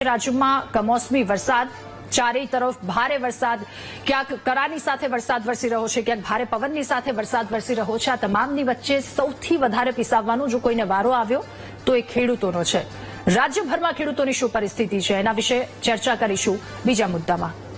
રાજ્યમાં કમોસમી વરસાદ, ચારેય તરફ ભારે વરસાદ, ક્યાંક કરાની સાથે વરસાદ વરસી રહ્યો છે, ક્યાંક ભારે પવનની સાથે વરસાદ વરસી રહ્યો છે. આ તમામની વચ્ચે સૌથી વધારે પીસાવવાનો જો કોઈને વારો આવ્યો તો એ ખેડૂતોનો છે. રાજ્યભરમાં ખેડૂતોની શું પરિસ્થિતિ છે એના વિશે ચર્ચા કરીશું બીજા મુદ્દામાં.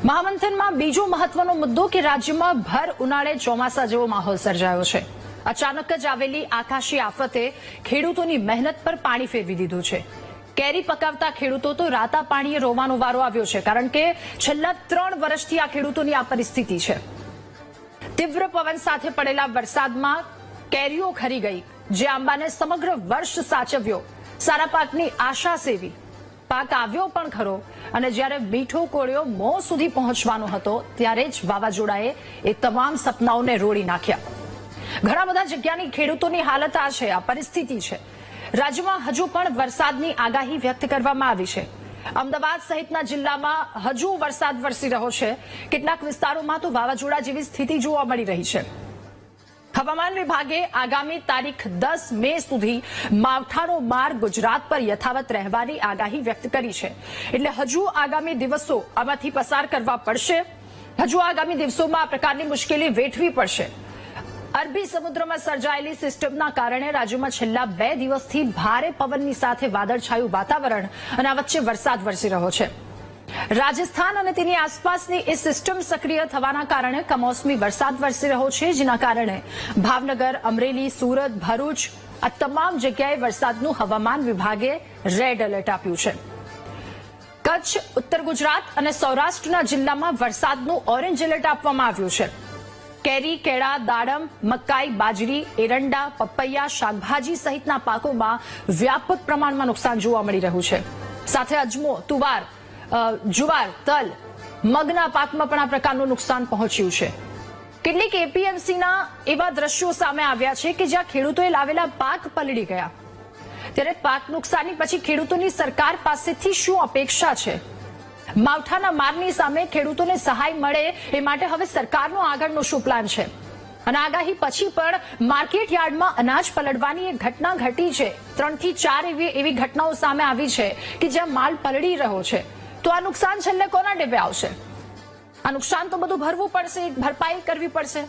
મહામંથનમાં બીજો મહત્વનો મુદ્દો કે રાજ્યમાં ભર ઉનાળે ચોમાસા જેવો માહોલ સર્જાયો છે. અચાનક જ આવેલી આકાશી આફતે ખેડૂતોની મહેનત પર પાણી ફેરવી દીધું છે. કેરી પકાવતા ખેડૂતો તો રાતા પાણીએ રોવાનો વારો આવ્યો છે, કારણ કે છેલ્લા 3 વર્ષથી આ ખેડૂતોની આ પરિસ્થિતિ છે. તીવ્ર પવન સાથે પડેલા વરસાદમાં કેરીઓ ખરી ગઈ, જે આંબાને સમગ્ર વર્ષ સાચવ્યો, સારા પાકની આશા સેવી. પાક આવ્યો પણ ખરો, અને જ્યારે મીઠો કોળિયો મોં સુધી પહોંચવાનો હતો ત્યારે જ વાવાઝોડાએ એ તમામ સપનાઓને રોડી નાખ્યા. ઘણા બધા જગ્યાની ખેડૂતોની હાલત આ છે, આ પરિસ્થિતિ છે. રાજ્યમાં હજુ પણ વરસાદની આગાહી વ્યક્ત કરવામાં આવી છે. અમદાવાદ સહિતના જિલ્લામાં હજુ વરસાદ વરસી રહ્યો છે. કેટલાક વિસ્તારોમાં તો વાવાઝોડા જેવી સ્થિતિ જોવા મળી રહી છે. હવામાન વિભાગે આગામી તારીખ 10 મે સુધી માવઠાનો માર ગુજરાત પર યથાવત રહેવાની આગાહી વ્યક્ત કરી છે. એટલે હજુ આગામી દિવસો આમાંથી પસાર કરવા પડશે. હજુ આગામી દિવસોમાં આ પ્રકારની મુશ્કેલી વેઠવી પડશે. અરબી સમુદ્રમાં સર્જાયેલી સિસ્ટમના કારણે રાજ્યમાં છેલ્લા 2 દિવસથી ભારે પવનની સાથે વાદળછાયું વાતાવરણ અને આ વચ્ચે વરસાદ વરસી રહ્યો છે. રાજસ્થાન અને તેની આસપાસની એ સિસ્ટમ સક્રિય થવાના કારણે કમોસમી વરસાદ વરસી રહ્યો છે, જેના કારણે ભાવનગર, અમરેલી, સુરત, ભરૂચ આ તમામ જગ્યાએ વરસાદનું હવામાન વિભાગે રેડ એલર્ટ આપ્યું છે. કચ્છ, ઉત્તર ગુજરાત અને સૌરાષ્ટ્રના જિલ્લામાં વરસાદનું ઓરેન્જ એલર્ટ આપવામાં આવ્યું છે. કેરી, કેળા, દાડમ, મકાઈ, બાજરી, એરંડા, પપૈયા, શાકભાજી સહિતના પાકોમાં વ્યાપક પ્રમાણમાં નુકસાન જોવા મળી રહ્યું છે. સાથે અજમો, તુવાર, જુવાર, તલ, મગના પાકમાં પણ આ પ્રકારનું નુકસાન પહોંચ્યું છે. કેટલીક એપીએમસીના એવા દ્રશ્યો સામે આવ્યા છે કે જ્યાં ખેડૂતોએ લાવેલા પાક પલળી ગયા. ત્યારે પાક નુકસાની પછી ખેડૂતોની સરકાર પાસેથી શું અપેક્ષા છે? માવઠાના મારની સામે ખેડૂતોને સહાય મળે એ માટે હવે સરકારનો આગળનો શું પ્લાન છે? અને આગાહી પછી પણ માર્કેટ યાર્ડમાં અનાજ પલળવાની એક ઘટના ઘટી છે. 3 થી 4 એવી ઘટનાઓ સામે આવી છે કે જ્યાં માલ પલળી રહ્યો છે. તો આ નુકસાન છેલ્લે કોના ડેબે આવશે? આ નુકસાન તો બધું ભરવું પડશે, ભરપાઈ કરવી પડશે.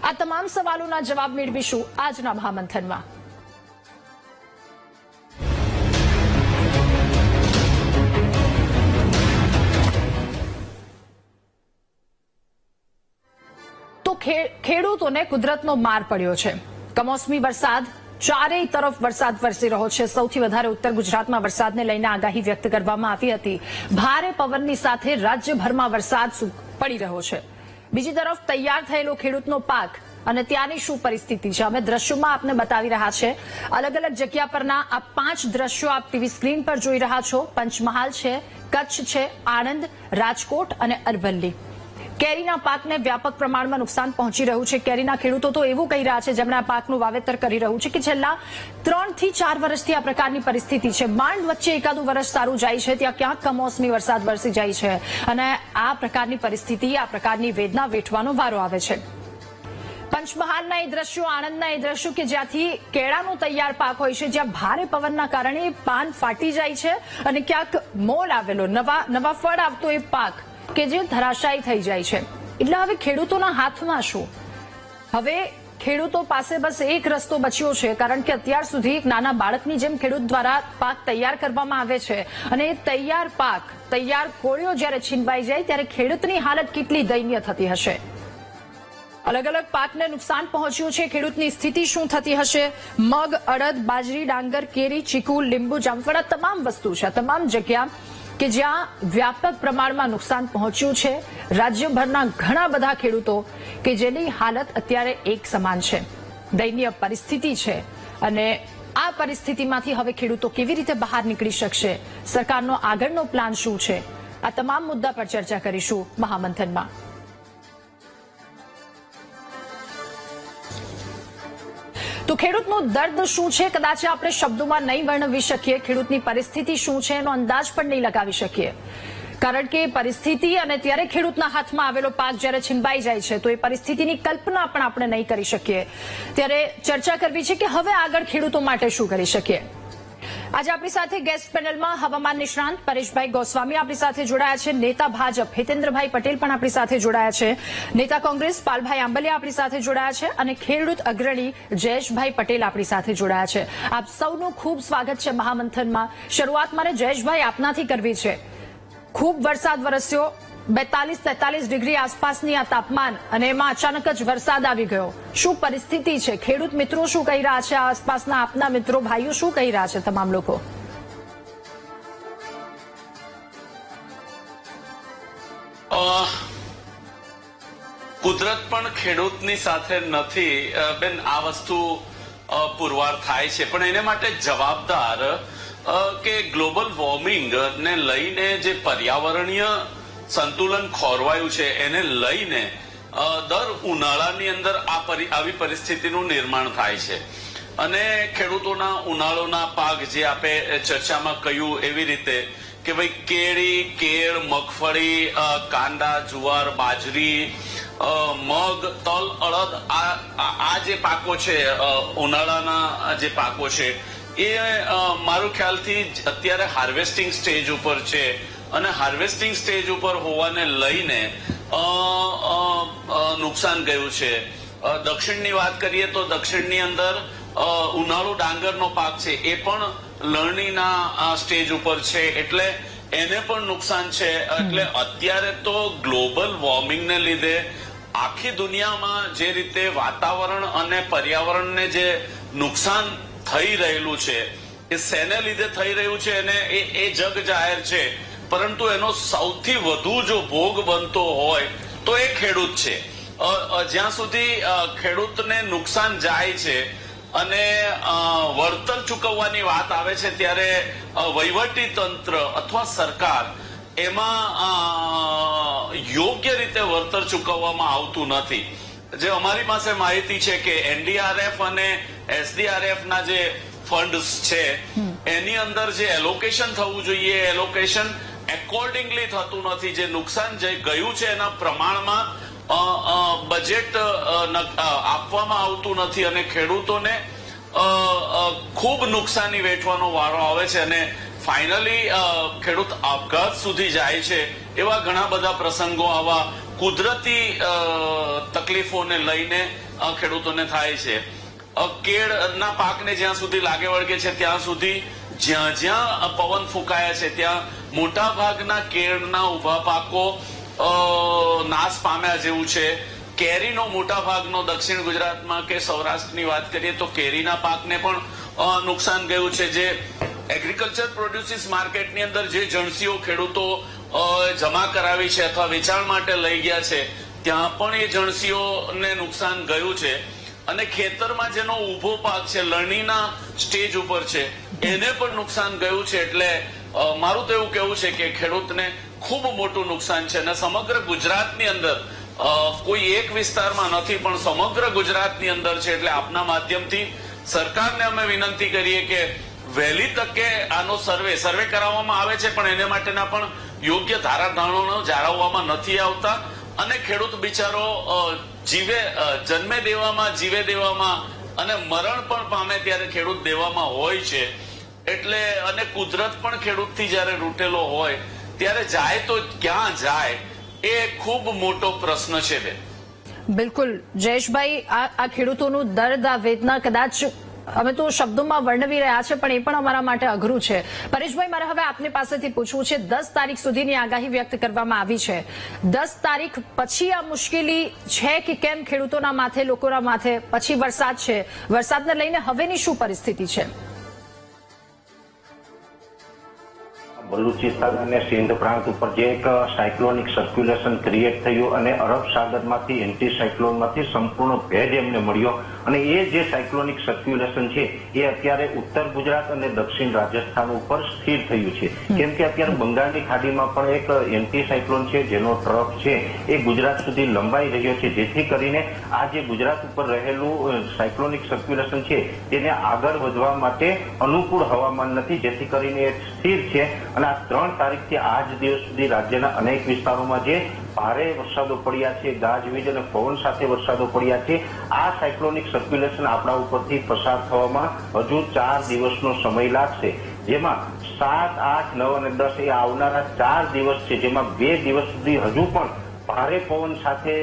આ તમામ સવાલોના જવાબ મેળવીશું આજના મહામંથનમાં. તો ખેડૂતોને કુદરતનો માર પડ્યો છે. કમોસમી વરસાદ, ચારેય તરફ વરસાદ વરસી રહ્યો છે. સૌથી વધારે ઉત્તર ગુજરાતમાં વરસાદને લઈને આગાહી વ્યક્ત કરવામાં આવી હતી. ભારે પવનની સાથે રાજ્યભરમાં વરસાદ પડી રહ્યો છે. બીજી તરફ તૈયાર થયેલો ખેડૂતનો પાક અને ત્યાંની શું પરિસ્થિતિ છે, અમે દ્રશ્યોમાં આપને બતાવી રહ્યા છે. અલગ અલગ જગ્યા પરના આ 5 દ્રશ્યો આપ ટીવી સ્ક્રીન પર જોઈ રહ્યા છો. પંચમહાલ છે, કચ્છ છે, આણંદ, રાજકોટ અને અરવલ્લી. કેરીના પાકને વ્યાપક પ્રમાણમાં નુકસાન પહોંચી રહ્યું છે. કેરીના ખેડૂતો તો એવું કહી રહ્યા છે, જેમણે આ પાકનું વાવેતર કરી રહ્યું છે, કે છેલ્લા 3 થી 4 વર્ષથી આ પ્રકારની પરિસ્થિતિ છે. માંડ વચ્ચે એકાદું વર્ષ સારું જાય છે, ત્યાં ક્યાંક કમોસમી વરસાદ વરસી જાય છે, અને આ પ્રકારની પરિસ્થિતિ, આ પ્રકારની વેદના વેઠવાનો વારો આવે છે. પંચમહાલના એ દ્રશ્યો, આણંદના એ દ્રશ્યો કે જ્યાંથી કેળાનો તૈયાર પાક હોય છે, જ્યાં ભારે પવનના કારણે પાન ફાટી જાય છે અને ક્યાંક મોલ આવેલો નવા ફળ આવતો એ પાક કે જે ધરાશાયી થઈ જાય છે. એટલે હવે ખેડૂતોના હાથમાં શું? હવે ખેડૂતો પાસે બસ એક રસ્તો બચ્યો છે, કારણ કે અત્યાર સુધી એક નાના બાળકની જેમ ખેડૂત દ્વારા પાક તૈયાર કરવામાં આવે છે, અને એ તૈયાર પાક, તૈયાર કોળિયો જ્યારે છીનવાઈ જાય ત્યારે ખેડૂતની હાલત કેટલી દયનીય થતી હશે. અલગ અલગ પાકને નુકસાન પહોંચ્યું છે. ખેડૂતની સ્થિતિ શું થતી હશે? મગ, અડદ, બાજરી, ડાંગર, કેરી, ચીકુ, લીંબુ, જામફળ, આ તમામ વસ્તુ છે. તમામ જગ્યા કે જ્યાં વ્યાપક પ્રમાણમાં નુકસાન પહોંચ્યું છે. રાજ્યભરના ઘણા બધા ખેડૂતો કે જેની હાલત અત્યારે એક સમાન છે. દયનીય પરિસ્થિતિ છે, અને આ પરિસ્થિતિમાંથી હવે ખેડૂતો કેવી રીતે બહાર નીકળી શકશે? સરકારનો આગળનો પ્લાન શું છે? આ તમામ મુદ્દા પર ચર્ચા કરીશું મહામંથનમાં. તો ખેડૂતનું દર્દ શું છે કદાચ આપણે શબ્દોમાં નહીં વર્ણવી શકીએ. ખેડૂતની પરિસ્થિતિ શું છે એનો અંદાજ પણ નહીં લગાવી શકીએ. કારણ કે પરિસ્થિતિ અને ત્યારે ખેડૂતના હાથમાં આવેલો પાક જ્યારે છીનવાઈ જાય છે તો એ પરિસ્થિતિની કલ્પના પણ આપણે નહીં કરી શકીએ. ત્યારે ચર્ચા કરવી છે કે હવે આગળ ખેડૂતો માટે શું કરી શકીએ. આજે આપણી સાથે ગેસ્ટ પેનલમાં હવામાન નિષ્ણાંત પરેશભાઈ ગોસ્વામી આપણી સાથે જોડાયા છે, નેતા ભાજપ હિતેન્દ્રભાઈ પટેલ પણ આપણી સાથે જોડાયા છે, નેતા કોંગ્રેસ પાલભાઈ આંબલિયા આપણી સાથે જોડાયા છે અને ખેડૂત અગ્રણી જયેશભાઈ પટેલ આપણી સાથે જોડાયા છે. આપ સૌનું ખૂબ સ્વાગત છે મહામંથનમાં. શરૂઆત મારે જયેશભાઈ આપનાથી કરવી છે. ખૂબ વરસાદ વરસ્યો, 42-43 ડિગ્રી આસપાસની આ તાપમાન અને એમાં અચાનક જ વરસાદ આવી ગયો. શું પરિસ્થિતિ છે? ખેડૂત મિત્રો શું કહી રહ્યા છે? આસપાસના આપના મિત્રો ભાઈઓ શું કહી રહ્યા છે? તમામ લોકો કુદરત પણ ખેડૂતની સાથે નથી બેન, આ વસ્તુ પુરવાર થાય છે, પણ એને માટે જવાબદાર કે ગ્લોબલ વોર્મિંગ ને લઈને જે પર્યાવરણીય સંતુલન ખોરવાયું છે એને લઈને દર ઉનાળાની અંદર આવી પરિસ્થિતિનું નિર્માણ થાય છે. અને ખેડૂતોના ઉનાળોના પાક જે આપે ચર્ચામાં કહ્યું એવી રીતે કે ભાઈ કેળી, કેળ, મગફળી, કાંદા, જુવાર, બાજરી, મગ, તલ, અડદ, આ જે પાકો છે ઉનાળાના જે પાકો છે એ મારું ખ્યાલથી અત્યારે હાર્વેસ્ટિંગ સ્ટેજ ઉપર છે. અને હાર્વેસ્ટિંગ સ્ટેજ ઉપર હોવાને લઈને નુકસાન ગયું છે. દક્ષિણની વાત કરીએ તો દક્ષિણની અંદર ઉનાળુ ડાંગરનો પાક છે એ પણ લણણીના સ્ટેજ ઉપર છે, એટલે એને પણ નુકસાન છે. એટલે અત્યારે તો ગ્લોબલ વોર્મિંગને લીધે આખી દુનિયામાં જે રીતે વાતાવરણ અને પર્યાવરણને જે નુકસાન થઈ રહેલું છે એ શેને લીધે થઈ રહ્યું છે અને એ જગ જાહેર છે, પરંતુ એનો સૌથી વધુ જો ભોગ બનતો હોય તો એ ખેડૂત છે. જ્યાં સુધી ખેડૂતને નુકસાન જાય છે અને વળતર ચૂકવવાની વાત આવે છે ત્યારે વહીવટી તંત્ર અથવા સરકાર એમાં યોગ્ય રીતે વળતર ચૂકવવામાં આવતું નથી. જે અમારી પાસે માહિતી છે કે એનડીઆરએફ અને એસડીઆરએફ ના જે ફંડ છે એની અંદર જે એલોકેશન થવું જોઈએ એલોકેશન એકોર્ડિંગલી થતું નથી. જે નુકસાન જે ગયું છે એના પ્રમાણમાં બજેટ આપવામાં આવતું નથી અને ખેડૂતોને ખૂબ નુકસાની વેઠવાનો વારો આવે છે અને ફાઇનલી ખેડૂત આપઘાત સુધી જાય છે. એવા ઘણા બધા પ્રસંગો આવા કુદરતી તકલીફોને લઈને ખેડૂતોને થાય છે. કેળના પાકને જ્યાં સુધી લાગે વળગે છે ત્યાં સુધી જ્યાં જ્યાં પવન ફૂંકાયા છે ત્યાં મોટા ભાગના કેળના ઉભા પાકો નાશ પામ્યા જેવું છે. કેરીનો મોટા ભાગનો દક્ષિણ ગુજરાતમાં કે સૌરાષ્ટ્રની વાત કરીએ તો કેરીના પાકને પણ નુકસાન ગયું છે. જે એગ્રીકલ્ચર પ્રોડ્યુસીસ માર્કેટની અંદર જે જણસીઓ ખેડૂતો જમા કરાવી છે અથવા વેચાણ માટે લઈ ગયા છે ત્યાં પણ એ જણસીઓને નુકસાન ગયું છે. અને ખેતરમાં જેનો ઉભો પાક છે લણણીના સ્ટેજ ઉપર છે એને પણ નુકસાન ગયું છે. એટલે મારું તો એવું કહેવું છે કે ખેડૂતને ખૂબ મોટું નુકસાન છે અને સમગ્ર ગુજરાતની અંદર કોઈ એક વિસ્તારમાં નથી પણ સમગ્ર ગુજરાતની અંદર છે. એટલે આપના માધ્યમથી સરકારને અમે વિનંતી કરીએ કે વહેલી તકે આનો સર્વે કરાવવામાં આવે છે પણ એને માટેના પણ યોગ્ય ધારાધોરણો જાળવવામાં નથી આવતા અને ખેડૂત બિચારો જન્મે દેવામાં, જીવે દેવામાં અને મરણ પણ પામે ત્યારે ખેડૂત દેવામાં હોય છે. એટલે અને કુદરત પણ ખેડૂતથી જયારે રૂટેલો હોય ત્યારે જાય તો ક્યાં જાય એ ખૂબ મોટો પ્રશ્ન છે બેન. બિલકુલ જયેશભાઈ, આ ખેડૂતોનું દર્દ, આ વેદના કદાચ અમે તો શબ્દોમાં વર્ણવી રહ્યા છે પણ એ પણ અમારા માટે અઘરું છે. પરેશભાઈ, મારે હવે આપની પાસેથી પૂછવું છે, 10 તારીખ સુધીની આગાહી વ્યક્ત કરવામાં આવી છે. 10 તારીખ પછી આ મુશ્કેલી છે કે કેમ ખેડૂતોના માથે, લોકોના માથે? પછી વરસાદ છે, વરસાદને લઈને હવેની શું પરિસ્થિતિ છે? બલુચિસ્તાન અને સિંધ પ્રાંત ઉપર જે એક સાયક્લોનિક સર્ક્યુલેશન ક્રિએટ થયું અને અરબ સાગરમાંથી એન્ટી સાયક્લોનમાંથી સંપૂર્ણ ભેજ એમને મળ્યો અને એ જે સાયક્લોનિક સર્ક્યુલેશન છે એ અત્યારે ઉત્તર ગુજરાત અને દક્ષિણ રાજસ્થાન ઉપર સ્થિર થયું છે. કેમ કે અત્યારે બંગાળની ખાડીમાં પણ એક એન્ટી સાયક્લોન છે જેનો ટ્રફ છે એ ગુજરાત સુધી લંબાઈ રહ્યો છે, જેથી કરીને આ જે ગુજરાત ઉપર રહેલું સાયક્લોનિક સર્ક્યુલેશન છે તેને આગળ વધવા માટે અનુકૂળ હવામાન નથી, જેથી કરીને સ્થિર છે અને આ 3 તારીખથી આજ દિવસ સુધી રાજ્યના અનેક વિસ્તારોમાં જે ભારે વરસાદો પડ્યા છે, ગાજવીજ અને પવન સાથે વરસાદો પડ્યા છે, આ સાયક્લોનિક સર્ક્યુલેશન આપણા ઉપરથી પસાર થવામાં હજુ 4 દિવસનો સમય લાગશે, જેમાં 7, 8, 9 અને 10 એ આવનારા 4 દિવસ છે, જેમાં 2 દિવસ સુધી હજુ પણ ભારે પવન સાથે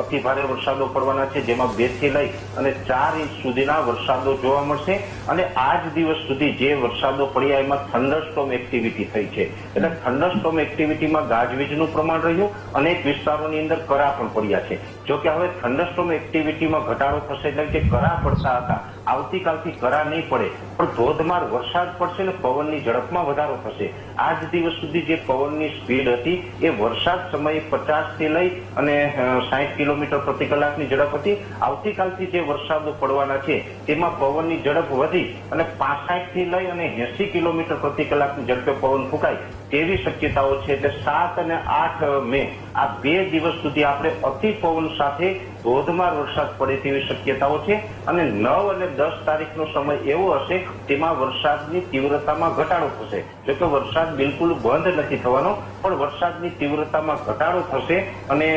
અતિ ભારે વરસાદો પડવાના છે, જેમાં 2 થી લઈ અને 4 ઇંચ સુધીના વરસાદો જોવા મળશે અને આજ દિવસ સુધી જે વરસાદો પડ્યા એમાં થંડરસ્ટોર્મ એક્ટિવિટી થઈ છે, એટલે થંડરસ્ટોર્મ એક્ટિવિટીમાં ગાજવીજનું પ્રમાણ રહ્યું, અનેક વિસ્તારોની અંદર કરા પણ પડ્યા છે. જો કે હવે થંડરસ્ટોર્મ એક્ટિવિટીમાં ઘટાડો થશે, એટલે કે કરા પડતા હતા આવતીકાલથી કરા નહીં પડે પણ ધોધમાર વરસાદ પડશે ને પવનની ઝડપમાં વધારો થશે. આજ દિવસ સુધી જે પવનની સ્પીડ હતી એ વરસાદ સમયે 50 થી લઈ અને 60 કિલોમીટર પ્રતિ કલાકની ઝડપ હતી. આવતીકાલથી જે વરસાદો પડવાના છે તેમાં પવનની ઝડપ વધી અને 65 થી લઈ અને 80 કિલોમીટર પ્રતિ કલાકની ઝડપે પવન ફૂંકાય તેવી શક્યતાઓ છે. એટલે 7 અને 8 મે આ 2 દિવસ સુધી આપણે અતિ પવન સાથે ધોધમાર વરસાદ પડે તેવી શક્યતાઓ છે અને 9 અને 10 તારીખનો સમય એવો હશે તેમાં વરસાદની તીવ્રતામાં ઘટાડો થશે. જોકે વરસાદ બિલકુલ બંધ નથી થવાનો પણ વરસાદની તીવ્રતામાં ઘટાડો થશે અને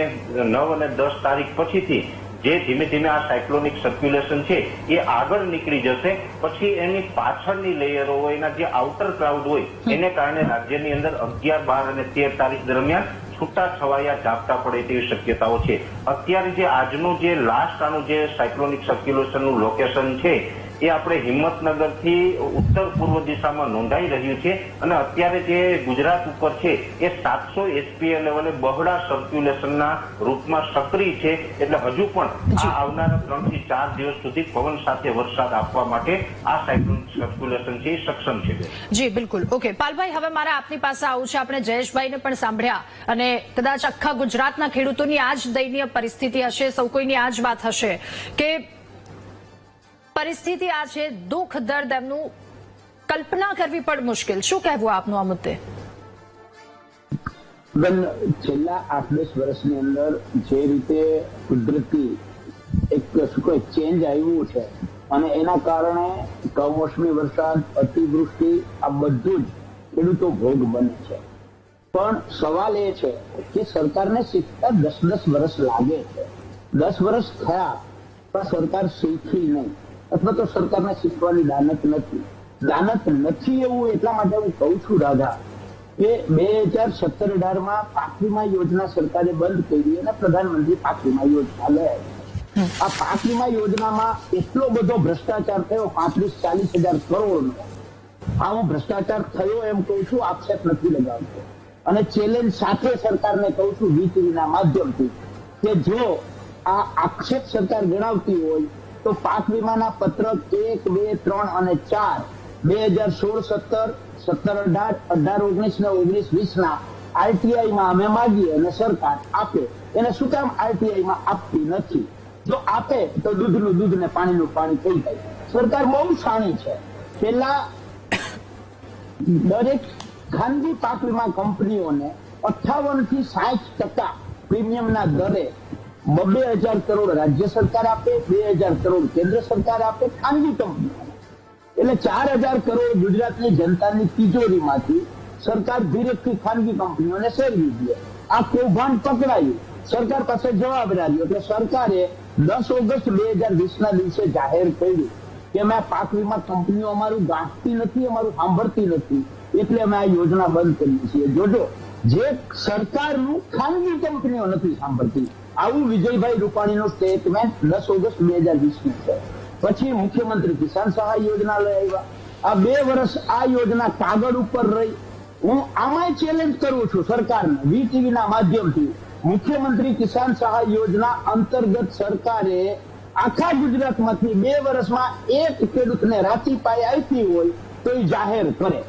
9 અને 10 તારીખ પછીથી જે ધીમે ધીમે આ સાયક્લોનિક સર્ક્યુલેશન છે એ આગળ નીકળી જશે. પછી એની પાછળની લેયરો હોય, એના જે આઉટર ક્લાઉડ હોય એને કારણે રાજ્યની અંદર 11, 12 અને 13 તારીખ દરમિયાન છૂટા છવાયા ઝાપટા પડે તેવી શક્યતાઓ છે. અત્યારે જે આજનું જે લાસ્ટ આનું જે સાયક્લોનિક સર્ક્યુલેશનનું લોકેશન છે એ આપણે હિંમતનગરથી ઉત્તર પૂર્વ દિશામાં નોંધાઈ રહ્યું છે અને અત્યારે જે ગુજરાત ઉપર છે એ 700 SPA લેવલે બહોળા સર્ક્યુલેશનના રૂપમાં સક્રિય છે. એટલે હજુ પણ આ આવનારા 3 થી 4 દિવસ સુધી પવન સાથે વરસાદ આપવા માટે આ સાયક્લોનિક સર્ક્યુલેશન છે એ સક્ષમ છે. જી બિલકુલ. ઓકે પાલભાઈ, હવે મારે આપની પાસે આવું છે. આપણે જયેશભાઈને પણ સાંભળ્યા અને કદાચ આખા ગુજરાતના ખેડૂતોની આ જ દયનીય પરિસ્થિતિ હશે, સૌ કોઈની આ જ વાત હશે કે પરિસ્થિતિ આ છે, દુઃખ દર્દ એમનું કલ્પના કરવી પણ મુશ્કેલ. શું કહેવું આપનું આ મુદ્દે? છેલ્લા 8-10 વર્ષની અંદર જે રીતે કુદરતી એક ચેન્જ આવ્યું છે અને એના કારણે કમોસમી વરસાદ, અતિવૃષ્ટિ આ બધું જ ખેડૂતો ભોગ બને છે. પણ સવાલ એ છે કે સરકારને શીખતા 10-10 વર્ષ લાગે છે. 10 વર્ષ થયા પણ સરકાર શીખી નહીં અથવા તો સરકારને શીખવાની દાનત નથી. દાનત નથી એવું એટલા માટે હું કહું છું રાધા કે 2017-18માં પાક વીમા યોજના સરકારે બંધ કરી અને પ્રધાનમંત્રી પાક વીમા યોજના લઈ આવી. આ પાક વીમા યોજનામાં એટલો બધો ભ્રષ્ટાચાર થયો, 35-40 હજાર કરોડનો. આ હું ભ્રષ્ટાચાર થયો એમ કહું છું, આક્ષેપ નથી લગાવતો. અને ચેલેન્જ સાથે સરકારને કહું છું વીટીવીના માધ્યમથી કે જો આ આક્ષેપ સરકાર ગણાવતી હોય તો પાક વીમાના પત્રક 1, 2, 3 અને 4 2016-17, 17-18, 18-19 ને 19-20 આરટીઆઈમાં અમે માગીએ અને સરકાર આપે. એને શું કામ આરટીઆઈમાં આપતી નથી? જો આપે તો દૂધનું દૂધ ને પાણીનું પાણી થઈ જાય. સરકાર બહુ શાણી છે. પેલા દરેક ખાનગી પાક વીમા કંપનીઓને 58 થી 60% પ્રીમિયમના દરે 2,000 કરોડ રાજ્ય સરકાર આપે, 2,000 કરોડ કેન્દ્ર સરકાર આપે ખાનગી કંપનીઓ. એટલે 4,000 કરોડ ગુજરાતની જનતાની તિજોરીમાંથી સરકાર ધીરેથી ખાનગી કંપનીઓને સેરવી દે. આ કૌભાંડ પકડાયું, સરકાર પાસે જવાબ રહ્યો. એટલે સરકારે 10 ઓગસ્ટ 2020ના દિવસે જાહેર કર્યું કે અમે પાક વીમા કંપનીઓ અમારું ગાંઠતી નથી, અમારું સાંભળતી નથી, એટલે અમે આ યોજના બંધ કરીએ છીએ. જોજો, જે સરકારનું ખાનગી કંપનીઓ નથી સાંભળતી. આવું વિજયભાઈ રૂપાણીનું સ્ટેટમેન્ટ 10 ઓગસ્ટ 2020 છે. પછી મુખ્યમંત્રી કિસાન સહાય યોજના લઈ આવ્યા. આ 2 વર્ષ આ યોજના કાગળ ઉપર રહી. હું આમાંય ચેલેન્જ કરું છું સરકારને વીટીવીના માધ્યમથી. મુખ્યમંત્રી કિસાન સહાય યોજના અંતર્ગત સરકારે આખા ગુજરાતમાંથી 2 વર્ષમાં એક ખેડૂતને રાતી પાય આપી હોય તો એ જાહેર કરે.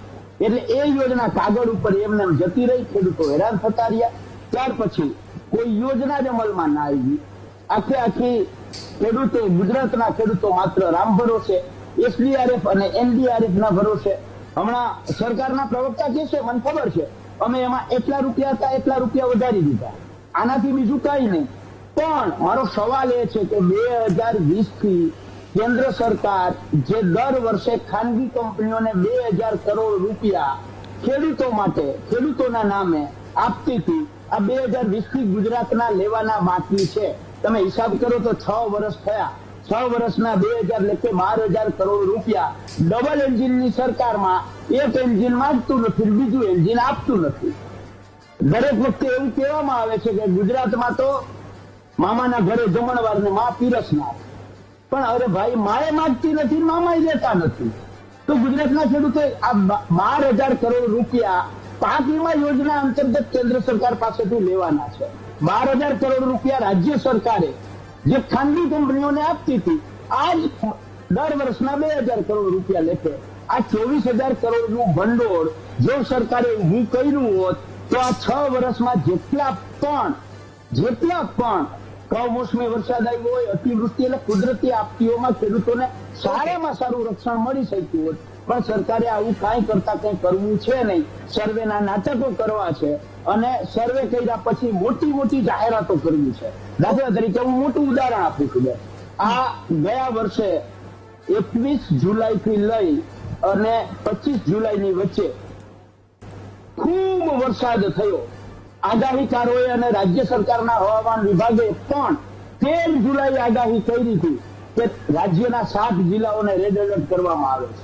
એટલે એ યોજના કાગળ ઉપર એમને જતી રહી, ખેડૂતો હેરાન થતા રહ્યા. ત્યાર પછી કોઈ યોજના જ અમલમાં ના આવી. આખી ખેડૂતો, ગુજરાતના ખેડૂતો માત્ર રામ ભરોસે, એસડીઆરએફ અને એનડીઆરએફ ના ભરોસે. હમણાં સરકારના પ્રવક્તા કહે છે, મને ખબર છે, અમે એમાં એટલા રૂપિયા હતા એટલા રૂપિયા વધારી દીધા, આનાથી બીજું કઈ નહીં. પણ મારો સવાલ એ છે કે 2020 થી કેન્દ્ર સરકાર જે દર વર્ષે ખાનગી કંપનીઓને 2,000 કરોડ રૂપિયા ખેડૂતો માટે ખેડૂતોના નામે આપતી હતી. આ 2020 થી ગુજરાતના લેવાના બાકી છે. તમે હિસાબ કરો તો 6 વર્ષ થયા. 6 વર્ષના 2000 એટલે 12,000 કરોડ રૂપિયા ડબલ એન્જિનની સરકારમાં એક એન્જિન માંગતું નથી, બીજું એન્જિન આપતું નથી. દરેક વખતે એવું કહેવામાં આવે છે કે ગુજરાતમાં તો મામાના ઘરે જમણવાર ને મા પીરસનાર, પણ અરે ભાઈ માએ માંગતી નથી, મામાએ દેતા નથી. તો ગુજરાતના ખેડૂતો આ 12,000 કરોડ રૂપિયા પાક વીમા યોજના અંતર્ગત કેન્દ્ર સરકાર પાસેથી લેવાના છે. 12,000 કરોડ રૂપિયા રાજ્ય સરકારે જે ખાનગી કંપનીઓને આપતી હતી, આજ દર વર્ષના 2,000 કરોડ રૂપિયા લેખે આ 24,000 કરોડનું ભંડોળ જો સરકારે ઊભું કર્યું હોત તો આ 6 વર્ષમાં જેટલા પણ કમોસમી વરસાદ આવ્યો હોય, અતિવૃષ્ટિ એટલે કુદરતી આપત્તિઓમાં ખેડૂતોને સારામાં સારું રક્ષણ મળી શક્યું હોત. પણ સરકારે આવું કાંઈ કરતા કંઈ કરવું છે નહીં. સર્વેના નાટકો કરવા છે અને સર્વે કર્યા પછી મોટી મોટી જાહેરાતો કરવી છે. દાખલા તરીકે હું મોટું ઉદાહરણ આપું છું. આ ગયા વર્ષે 21 જુલાઈથી લઈ અને 25 જુલાઈની વચ્ચે ખૂબ વરસાદ થયો. આગાહીકારોએ અને રાજ્ય સરકારના હવામાન વિભાગે પણ 13 જુલાઈ આગાહી કરી હતી કે રાજ્યના 7 જિલ્લાઓને રેડ એલર્ટ કરવામાં આવે છે.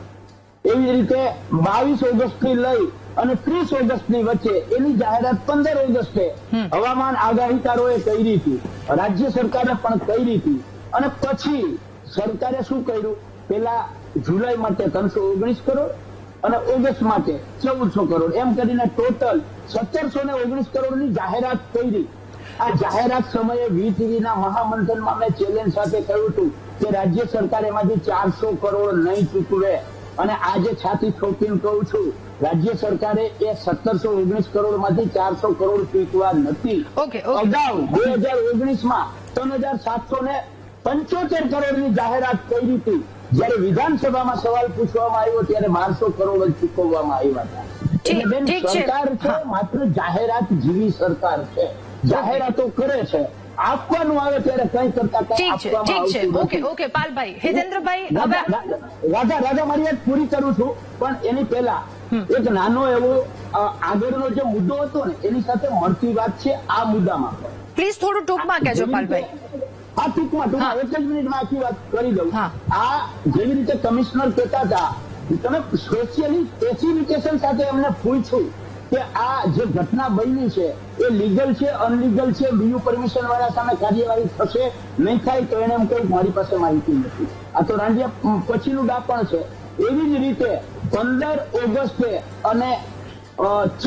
એવી રીતે 22 ઓગસ્ટથી લઈ અને 30 ઓગસ્ટની વચ્ચે એની જાહેરાત 15 ઓગસ્ટે હવામાન આગાહીકારોએ કરી હતી, રાજ્ય સરકારે પણ કરી હતી. અને પછી સરકારે શું કર્યું? પેલા જુલાઈ માટે 319 કરોડ અને ઓગસ્ટ માટે 1400 કરોડ એમ કરીને ટોટલ 1719 કરોડની જાહેરાત કરી. આ જાહેરાત સમયે વીટીવીના મહામંથનમાં મેં ચેલેન્જ સાથે કહ્યું હતું કે રાજ્ય સરકાર એમાંથી 400 કરોડ નહીં ચૂકવે. અને આજે છાતી ઠોકીને કહું છું, રાજ્ય સરકારે એ 1719 કરોડ માંથી 400 કરોડ ચૂકવા નથી. અગાઉ 2019માં 3,775 કરોડની જાહેરાત કરી હતી. જયારે વિધાનસભામાં સવાલ પૂછવામાં આવ્યો ત્યારે 1200 કરોડ જ ચૂકવવામાં આવ્યા હતા. એટલે બેન, સરકાર છે માત્ર જાહેરાત જેવી સરકાર છે. જાહેરાતો કરે છે, આપવાનું આવે ત્યારે કઈ કરતા કઈ આપવામાં આવતું નથી. ઓકે પાલભાઈ, હિતેન્દ્રભાઈ, હવે રાજા મારી વાત પૂરી કરું છું, પણ એની પહેલા એક નાનો એવો આગળનો જે મુદ્દો હતો ને એની સાથે મળતી વાત છે આ મુદ્દામાં. પ્લીઝ થોડું ટૂંકમાં કહેજો પાલભાઈ. હા, ટૂંકમાં એક જ મિનિટમાં આખી વાત કરી દઉં. આ જેવી રીતે કમિશનર કહેતા હતા, તમે સ્પેશિયલી સ્પેસિફિકેશન સાથે એમને પૂછ્યું કે આ જે ઘટના બની છે એ લીગલ છે, અનલીગલ છે, બીયુ પરમિશન વાળા સામે કાર્યવાહી થશે નહીં થાય તો એને એમ કહ્યું મારી પાસે માહિતી નથી. આ તો રાંડિયા પછીનું ડાપણ છે. એવી જ રીતે 15 ઓગસ્ટે અને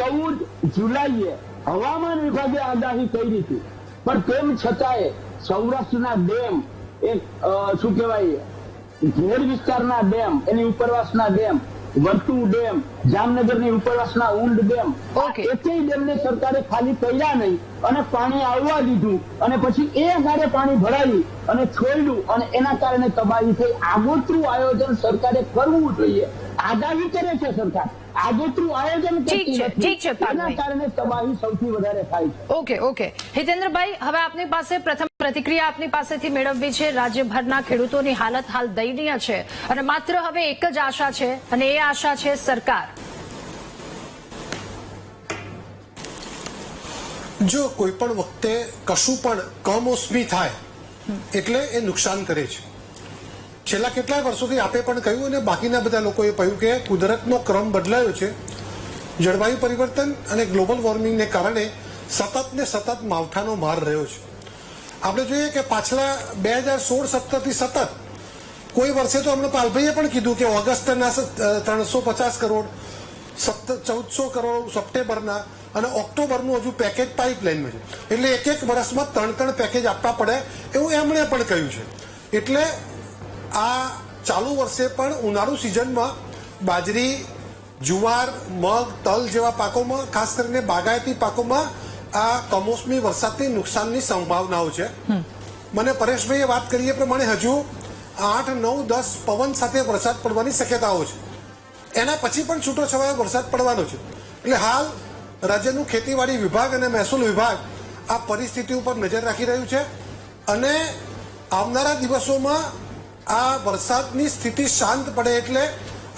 14 જુલાઈએ હવામાન વિભાગે આગાહી કરી હતી, પણ તેમ છતાંય સૌરાષ્ટ્રના ડેમ, એક શું કહેવાય ઘેડ વિસ્તારના ડેમ, એની ઉપરવાસના ડેમ, વર્તુ ડેમ, જામનગરની ઉપરવાસના ઊંડ ડેમ, એકેય ડેમને સરકારે ખાલી કર્યા નહીં અને પાણી આવવા દીધું અને પછી એ ગાડે પાણી ભરાયું અને છોડ્યું અને એના કારણે તબાહી થઈ. આગોતરું આયોજન સરકારે કરવું જોઈએ. આગાહી કરે છે સરકાર, આગોતરું આયોજન કરતી નથી, એના કારણે તબાહી સૌથી વધારે થાય છે. ઓકે હિતેન્દ્રભાઈ, હવે આપની પાસે પ્રથમ પ્રતિક્રિયા આપની પાસેથી મેળવવી છે. રાજ્યભરના ખેડૂતોની હાલત હાલ દયનીય છે અને માત્ર હવે એક જ આશા છે અને એ આશા છે સરકાર. જો કોઈ પણ વખતે કશું પણ કમોસમી થાય એટલે એ નુકસાન કરે છે. છેલ્લા કેટલાય વર્ષોથી આપે પણ કહ્યું અને બાકીના બધા લોકોએ કહ્યું કે કુદરતનો ક્રમ બદલાયો છે. જળવાયુ પરિવર્તન અને ગ્લોબલ વોર્મિંગને કારણે સતત ને સતત માવઠાનો માર રહ્યો છે. આપણે જોઈએ કે પાછલા 2016-17થી સતત કોઈ વર્ષે તો હમણાં પાલભાઈએ પણ કીધું કે ઓગસ્ટના 350 કરોડ, 1400 કરોડ સપ્ટેમ્બરના અને ઓક્ટોબરનું હજુ પેકેજ પાઇપલાઇનમાં છે. એટલે એક વર્ષમાં 3 પેકેજ આપવા પડે એવું એમણે પણ કહ્યું છે. એટલે આ ચાલુ વર્ષે પણ ઉનાળુ સિઝનમાં બાજરી, જુવાર, મગ, તલ જેવા પાકોમાં, ખાસ કરીને બાગાયતી પાકોમાં આ કમોસમી વરસાદથી નુકસાનની સંભાવનાઓ છે. મને પરેશભાઈએ વાત કરી એ પ્રમાણે હજુ 8, 9, 10 પવન સાથે વરસાદ પડવાની શક્યતાઓ છે. એના પછી પણ છૂટોછવાયો વરસાદ પડવાનો છે. એટલે હાલ રાજ્યનું ખેતીવાડી વિભાગ અને મહેસૂલ વિભાગ આ પરિસ્થિતિ ઉપર નજર રાખી રહ્યું છે અને આવનારા દિવસોમાં આ વરસાદની સ્થિતિ શાંત પડે એટલે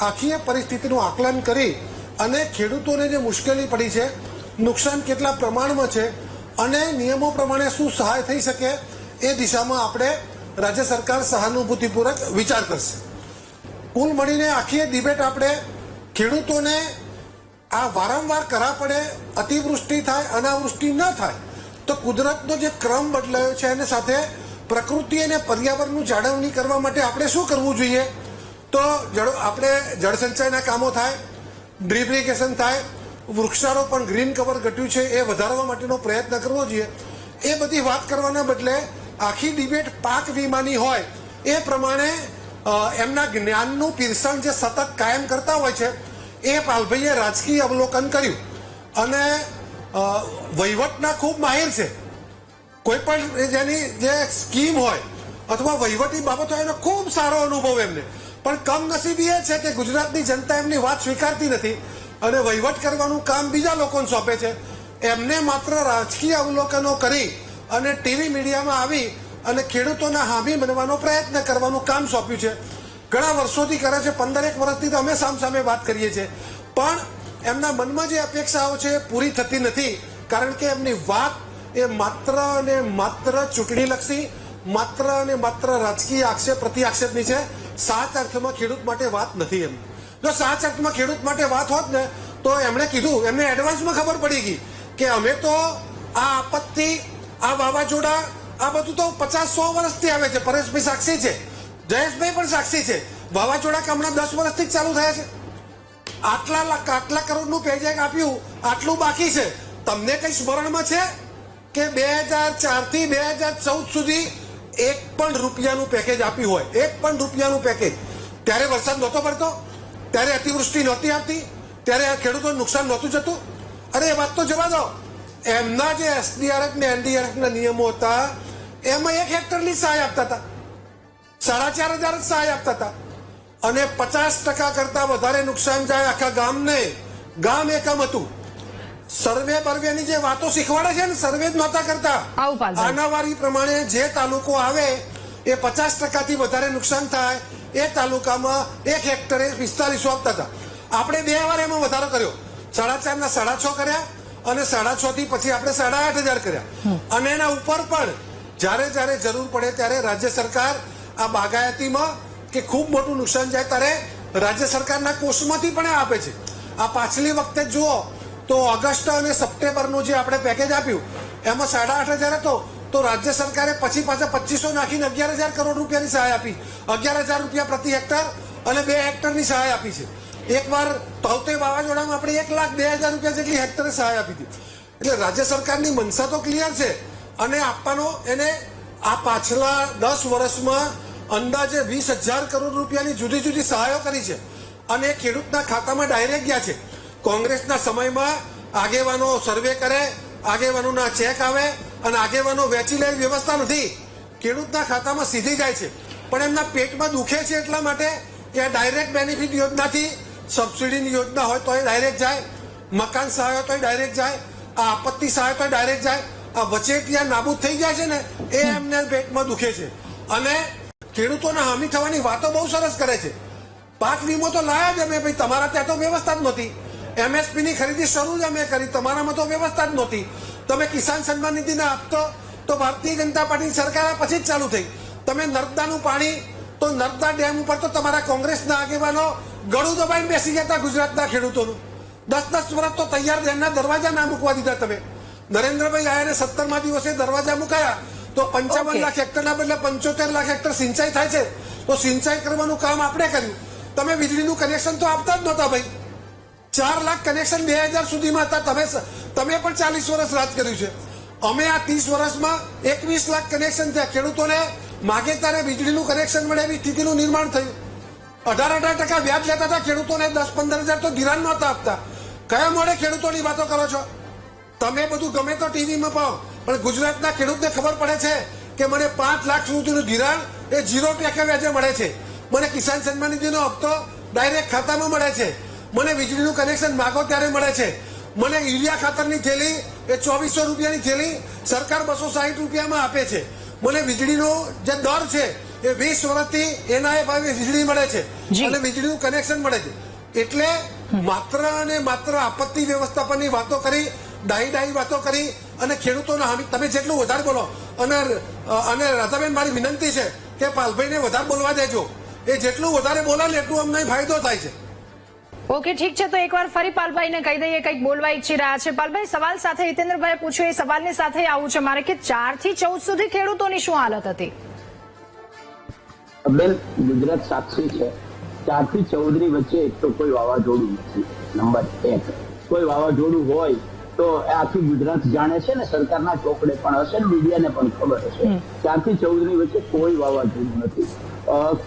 આખી પરિસ્થિતિનું આકલન કરી અને ખેડૂતોને જે મુશ્કેલી પડી છે, નુકસાન કેટલા પ્રમાણમાં છે અને નિયમો પ્રમાણે શું સહાય થઈ શકે એ દિશામાં આપણે રાજ્ય સરકાર સહાનુભૂતિપૂર્વક વિચાર કરશે. કુલ મળીને આખી ડિબેટ આપણે ખેડૂતોને આ વારંવાર કરા પડે, અતિવૃષ્ટિ થાય, અનાવૃષ્ટિ ન થાય તો કુદરતનો જે ક્રમ બદલાયો છે એની સાથે પ્રકૃતિ અને પર્યાવરણનું જાળવણી કરવા માટે આપણે શું કરવું જોઈએ? તો આપણે જળસંચયના કામો થાય, ડ્રીપ ઇરિગેશન થાય, વૃક્ષારોપણ, ગ્રીન કવર ઘટ્યું છે એ વધારવા માટેનો પ્રયત્ન કરવો જોઈએ. એ બધી વાત કરવાના બદલે આખી ડિબેટ પાક વીમાની હોય એ પ્રમાણે એમના જ્ઞાનનું પીરસણ જે સતત કાયમ કરતા હોય છે એ પાલભાઈએ રાજકીય અવલોકન કર્યું અને વહીવટના ખૂબ માહિર છે. કોઈ પણ જેની જે સ્કીમ હોય અથવા વહીવટી બાબત હોય એનો ખૂબ સારો અનુભવ એમને, પણ કમનસીબી એ છે કે ગુજરાતની જનતા એમની વાત સ્વીકારતી નથી અને વહીવટ કરવાનું કામ બીજા લોકોને સોંપે છે. એમને માત્ર રાજકીય અવલોકનો કરી અને ટીવી મીડિયામાં આવી અને ખેડૂતોના હામી બનવાનો પ્રયત્ન કરવાનું કામ સોંપ્યું છે. ઘણા વર્ષોથી કરે છે, 15 વર્ષથી તો અમે સામસામે વાત કરીએ છીએ, પણ એમના મનમાં જે અપેક્ષાઓ છે એ પૂરી થતી નથી, કારણ કે એમની વાત એ માત્ર અને માત્ર ચૂંટણીલક્ષી, માત્ર અને માત્ર રાજકીય આક્ષેપ પ્રતિ આક્ષેપની છે. સાચા અર્થમાં ખેડૂત માટે વાત નથી. એમ જો સાચા અર્થમાં ખેડૂત માટે વાત હોત ને તો એમણે કીધું, એમને એડવાન્સમાં ખબર પડી ગઈ કે અમે તો આ આપત્તિ, આ વાવાઝોડા, આ બધું તો 50-100 વર્ષથી આવે છે. પરેશભાઈ સાક્ષી છે, જયેશભાઈ પણ સાક્ષી છે. વાવાઝોડા હમણાં 10 વર્ષથી જ ચાલુ થયા છે. આટલા કરોડનું પેકેજ આપ્યું, આટલું બાકી છે. તમને કઈ સ્મરણમાં છે કે 2004 થી 2014 સુધી એક પણ રૂપિયાનું પેકેજ આપ્યું હોય? એક પણ રૂપિયાનું પેકેજ. ત્યારે વરસાદ નહોતો પડતો, ત્યારે અતિવૃષ્ટિ નહોતી આવતી, ત્યારે ખેડૂતોને નુકસાન નહોતું જતું. અરે એ વાત તો જવા દો. એમના જે એસડીઆરએફ ને એનડીઆરએફ ના નિયમો હતા એમાં 1 હેક્ટરની સહાય આપતા હતા, 4,500 જ સહાય આપતા હતા અને 50% કરતા વધારે નુકસાન જાય આખા ગામને, ગામ એકમ હતું. સર્વે બર્વેની જે વાતો શીખવાડે છે ને, સર્વે જ નહોતા કરતા. આનાવારી પ્રમાણે જે તાલુકો આવે એ 50% થી વધારે નુકસાન થાય એ તાલુકામાં 1 હેક્ટરે 4500 આપતા હતા. આપણે 2 વાર એમાં વધારો કર્યો, 4.5 ના 6.5 કર્યા અને 6.5 થી પછી આપણે 8,500 કર્યા. અને એના ઉપર પણ જ્યારે જ્યારે જરૂર પડે ત્યારે રાજ્ય સરકાર આ બાગાયતીમાં કે ખૂબ મોટું નુકસાન જાય ત્યારે રાજ્ય સરકારના કોષમાંથી પણ આપે છે. આ પાછલી વખતે જુઓ તો ઓગસ્ટ અને સપ્ટેમ્બરનું જે આપણે પેકેજ આપ્યું એમાં 8,500 હતો, તો રાજ્ય સરકારે પછી પાછા 2500 નાખીને 11,000 કરોડ રૂપિયાની સહાય આપી. 11,000 રૂપિયા પ્રતિ હેક્ટર અને 2 હેક્ટરની સહાય આપી છે. એકવાર તૌતે વાવાઝોડામાં આપણે 1,02,000 રૂપિયા જેટલી હેક્ટરે સહાય આપી હતી. એટલે રાજ્ય સરકારની મનસા તો ક્લિયર છે અને આપવાનો એને આ પાછલા 10 વર્ષમાં અંદાજે 20,000 કરોડ રૂપિયાની જુદી જુદી સહાયો કરી છે અને ખેડૂતના ખાતામાં ડાયરેક્ટ ગયા છે. કોંગ્રેસના સમયમાં આગેવાનો સર્વે કરે, આગેવાનોના ચેક આવે અને આગેવાનો વેચી લે વ્યવસ્થા નથી. ખેડૂતના ખાતામાં સીધી જાય છે, પણ એમના પેટમાં દુખે છે એટલા માટે એ ડાયરેક્ટ બેનિફિટ યોજનાથી, સબસિડીની યોજના હોય તો એ ડાયરેક્ટ જાય, મકાન સહાય હોય તો ડાયરેક્ટ જાય, આ આપત્તિ સહાય તો ડાયરેક્ટ જાય. આ વચેટિયા નાબૂદ થઈ ગયા છે ને એ એમને પેટમાં દુખે છે અને ખેડૂતોના હામી થવાની વાતો બહુ સરસ કરે છે. પાક વીમો તો લાયા જ અમે, ભાઈ તમારા ત્યાં તો વ્યવસ્થા જ નહોતી. MSP ની ખરીદી શરૂ જ અમે કરી, તમારામાં તો વ્યવસ્થા જ નહોતી. તમે કિસાન સન્માન નિધિને આપતો તો ભારતીય જનતા પાર્ટીની સરકાર પછી જ ચાલુ થઈ. તમે નર્મદાનું પાણી, તો નર્મદા ડેમ ઉપર તો તમારા કોંગ્રેસના આગેવાનો ગળું દબાઈને બેસી ગયા હતા ગુજરાતના ખેડૂતોનું. 10-10 વર્ષ તો તૈયાર ડેમના દરવાજા ના મૂકવા દીધા તમે. નરેન્દ્રભાઈ આયા 17મા દિવસે દરવાજા મુકાયા તો 55 લાખ હેક્ટરના બદલે 75 લાખ હેક્ટર સિંચાઈ થાય છે. તો સિંચાઈ કરવાનું કામ આપણે કર્યું. તમે વીજળીનું કનેક્શન તો આપતા જ નહોતા ભાઈ. 4 લાખ કનેક્શન 2000 સુધીમાં હતા. તમે પણ 40 વર્ષ રાજ કર્યું છે. અમે આ 30 વર્ષમાં 21 લાખ કનેક્શન થયા. ખેડૂતોને માગે ત્યારે વીજળીનું કનેક્શન મળે એવી સ્થિતિનું નિર્માણ થયું. 18% વ્યાજ લેતા હતા ખેડૂતોને, 10-15 હજાર તો ધિરાણ નહોતા આપતા. કયા મોડે ખેડૂતોની વાતો કરો છો તમે? બધું ગમે તો ટીવીમાં પાઓ, પણ ગુજરાતના ખેડૂતને ખબર પડે છે કે મને 5 લાખ સુધીનું ધિરાણ એ 0% વ્યાજે મળે છે. મને કિસાન સન્માન નિધિનો હપ્તો ડાયરેક્ટ ખાતામાં મળે છે. મને વીજળીનું કનેક્શન માગો ત્યારે મળે છે. મને યુરિયા ખાતરની થેલી એ 2400 રૂપિયાની થેલી સરકાર 260 રૂપિયામાં આપે છે. મને વીજળીનો જે દર છે એ 20 વર્ષથી એના ભાવે વીજળી મળે છે અને વીજળીનું કનેક્શન મળે છે. એટલે માત્ર અને માત્ર આપત્તિ વ્યવસ્થાપનની વાતો કરી, ડાઈ વાતો કરી અને ખેડૂતોના તમે જેટલું વધારે બોલો અને રાધાબેન મારી વિનંતી છે કે પાલભાઈને વધારે બોલવા દેજો. એ જેટલું વધારે બોલે ને એટલું અમને ફાયદો થાય છે. ઓકે, ઠીક છે. તો એકવાર ફરી પાલભાઈને કહી દઈએ કંઈક બોલવા ઈચ્છી રહ્યા છે. પાલભાઈ, સવાલ સાથે હિતેન્દ્રભાઈ પૂછ્યું એ સવાલની સાથે આવું છે મારે કે 4 થી 14 સુધી ખેડૂતોની શું હાલત હતી? બેન, ગુજરાત સાક્ષી છે. 4 થી 14 ની વચ્ચે એક તો કોઈ વાવાઝોડું નથી. નંબર 1, કોઈ વાવાઝોડું હોય તો આખી ગુજરાત જાણે છે ને, સરકારના ચોપડે પણ હશે ને, મીડિયાને પણ ખબર હશે. 4 થી 14 ની વચ્ચે કોઈ વાવાઝોડું નથી.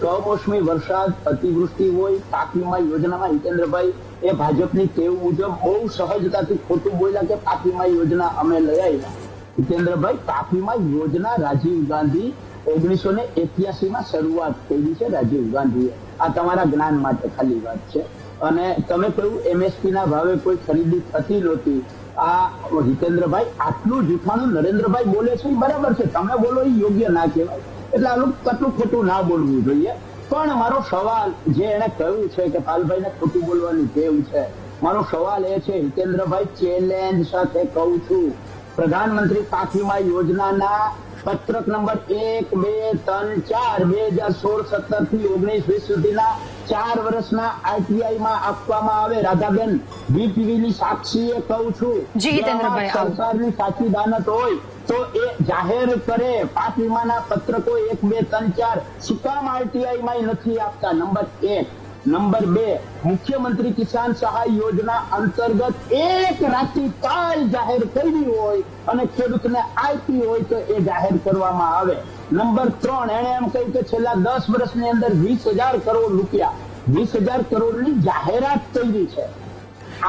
કમોસમી વરસાદ, અતિવૃષ્ટિ હોય, પાક વીમા યોજનામાં હિતેન્દ્રભાઈ એ ભાજપની ટેવ મુજબ બહુ સહજતાથી ખોટું બોલ્યા કે પાક વીમા યોજના અમે લઈ આવ્યા. હિતેન્દ્રભાઈ, પાક વીમા યોજના રાજીવ ગાંધી 1981 શરૂઆત કરી છે. રાજીવ ગાંધીએ. આ તમારા જ્ઞાન માટે ખાલી વાત છે. અને તમે કહ્યું MSP ના ભાવે કોઈ ખરીદી થતી નહોતી. આ હિતેન્દ્રભાઈ આટલું જૂઠાણું નરેન્દ્રભાઈ બોલે છે એ બરાબર છે, તમે બોલો એ યોગ્ય ના કહેવાય. એટલે આનું કટલું ખોટું ના બોલવું જોઈએ. પણ મારો સવાલ, જે એને કહ્યું છે કે પાલભાઈને ખોટું બોલવાની ટેવ છે, મારો સવાલ એ છે હિતેન્દ્રભાઈ, ચેલેન્જ સાથે કહું છું, પ્રધાનમંત્રી પાક વીમા યોજનાના પત્રક નંબર 1, 2, 3, 4 2016-17 થી 19-20 સુધીના 4 વર્ષના RTI માં આપવામાં આવે. રાધાબેન, BTV ની સાક્ષીએ કહું છું, જી હિતેન્દ્રભાઈ, સરકારની સાચી દાનત હોય તો એ જાહેર કરે. પાક વીમાના પત્રકો 1, 2, 3, 4 શું કામ RTI માં નથી આપતા? નંબર 1. નંબર 2, મુખ્યમંત્રી કિસાન સહાય યોજના અંતર્ગત એક રાશિ કાલ જાહેર કરી હોય અને ખેડૂતને આપી હોય તો એ જાહેર કરવામાં આવે. નંબર 3, એને એમ કહ્યું કે છેલ્લા 10 વર્ષની અંદર 20,000 કરોડ રૂપિયા, 20,000 કરોડની જાહેરાત કરી છે.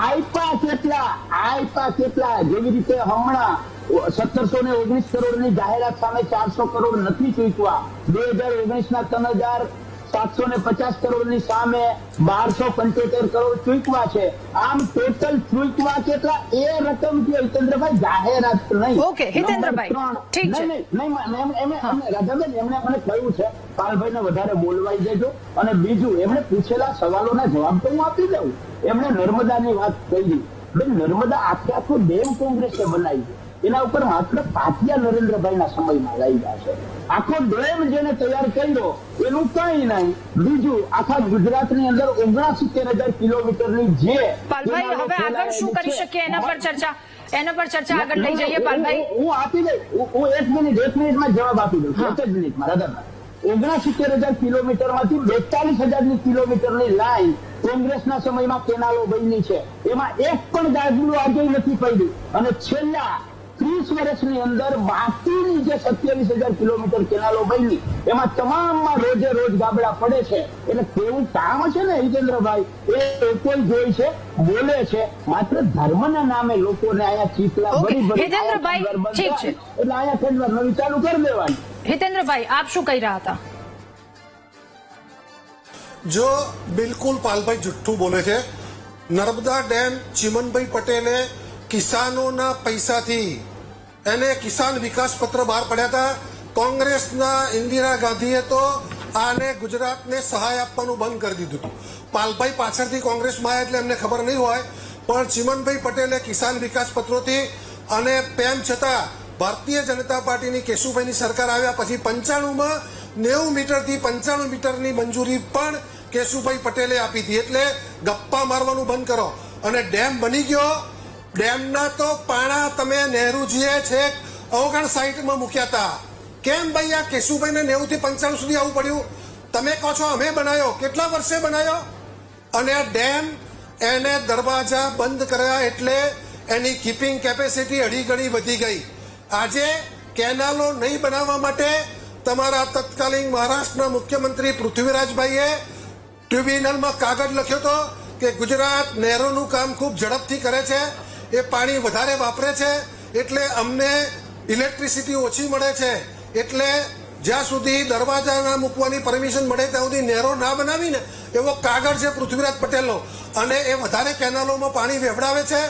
આપ્યા કેટલા? જેવી રીતે હમણાં 1719 કરોડની જાહેરાત સામે 400 કરોડ નથી ચૂકવા. 2019 ના 3,750 કરોડની સામે 1275 કરોડ ચૂકવા છે. આમ ટોટલ ચૂકવા કેટલા એ રકમ કે હિતેન્દ્રભાઈ જાહેરાત નહીં. ઓકે હિતેન્દ્રભાઈ, ઠીક છે. રાધાબેન, એમને મને કહ્યું છે પાલભાઈને વધારે બોલવાઈ દેજો. અને બીજું, એમણે પૂછેલા સવાલોના જવાબ તો હું આપી દઉં. એમણે નર્મદાની વાત કરી. બેન, નર્મદા આખો ડેમ કોંગ્રેસે બનાવી. એના ઉપર માત્ર પાટિયા નરેન્દ્રભાઈના સમયમાં લાગ્યા છે. આખો ડેમ જેને તૈયાર કર્યો એનું કઈ નહીં. બીજું, આખા ગુજરાતની અંદર 69,000 કિલોમીટરની જે પાલભાઈ, હવે આગળ શું કરી શકીએ એના પર ચર્ચા આગળ લઈ જઈએ. પાલભાઈ, હું આપી દઉં. હું 1 મિનિટમાં જવાબ આપી દઉં. 1 જ મિનિટમાં. રાધાભાઈ, 69,000 કિલોમીટરમાંથી 42,000 કિલોમીટરની લાઈન કોંગ્રેસના સમયમાં કેનાલો બની છે. એમાં એક પણ ગાજલું આજે નથી પડ્યું. અને છેલ્લા 30 વર્ષની અંદર બાકીની જે 27,000 કિલોમીટર કેનાલો બની એમાં તમામમાં રોજે રોજ ગાબડા પડે છે. એટલે કેવું કામ છે ને હિતેન્દ્રભાઈ, એ કોઈ જોઈ છે, બોલે છે, માત્ર ધર્મના નામે લોકોને અહીંયા ચીપલા હિતેન્દ્રભાઈ, ઠીક છે. એટલે અહીંયા ખંડવાર નવી ચાલુ કરી દેવાની. હિતેન્દ્રભાઈ, આપ શું કહી રહ્યા હતા? જો બિલકુલ પાલભાઈ જુઠ્ઠું બોલે છે. નર્મદા ડેમ ચિમનભાઈ પટેલે કિસાનોના પૈસાથી એને કિસાન વિકાસ પત્ર બહાર પડ્યા હતા. કોંગ્રેસના ઇન્દિરા ગાંધીએ તો આને ગુજરાતને સહાય આપવાનું બંધ કરી દીધું હતું. પાલભાઈ પાછળથી કોંગ્રેસમાં આવ્યા એટલે એમને ખબર નહીં હોય, પણ ચિમનભાઈ પટેલે કિસાન વિકાસ પત્રોથી અને તેમ છતાં ભારતીય જનતા પાર્ટીની કેશુભાઈની સરકાર આવ્યા પછી 95માં 90 મીટરથી 95 મીટરની મંજૂરી પણ કેશુભાઈ પટેલે આપી હતી. એટલે ગપ્પા મારવાનું બંધ કરો. અને ડેમ બની ગયો. ડેમના તો પાણા તમે નહેરુજીએ છેક 59માં મૂક્યા હતા. કેમ ભાઈ આ કેશુભાઈને 90 થી 95 સુધી આવવું પડ્યું? તમે કહો છો અમે બનાવ્યો. કેટલા વર્ષે બનાવ્યો? અને આ ડેમ એને દરવાજા બંધ કર્યા એટલે એની કીપિંગ કેપેસિટી અઢી ગણી વધી ગઈ. આજે કેનાલો નહીં બનાવવા માટે તમારા તત્કાલીન મહારાષ્ટ્રના મુખ્યમંત્રી પૃથ્વીરાજભાઈએ ટ્રિબ્યુનલમાં કાગળ લખ્યો હતો કે ગુજરાત નહેરોનું કામ ખૂબ ઝડપથી કરે છે, એ પાણી વધારે વાપરે છે એટલે અમને ઇલેક્ટ્રિસિટી ઓછી મળે છે, એટલે જ્યાં સુધી દરવાજા ના મૂકવાની પરમિશન મળે ત્યાં સુધી નહેરો ના બનાવીને એવો કાગળ છે પૃથ્વીરાજ પટેલનો. અને એ વધારે કેનાલોમાં પાણી વેવડાવે છે,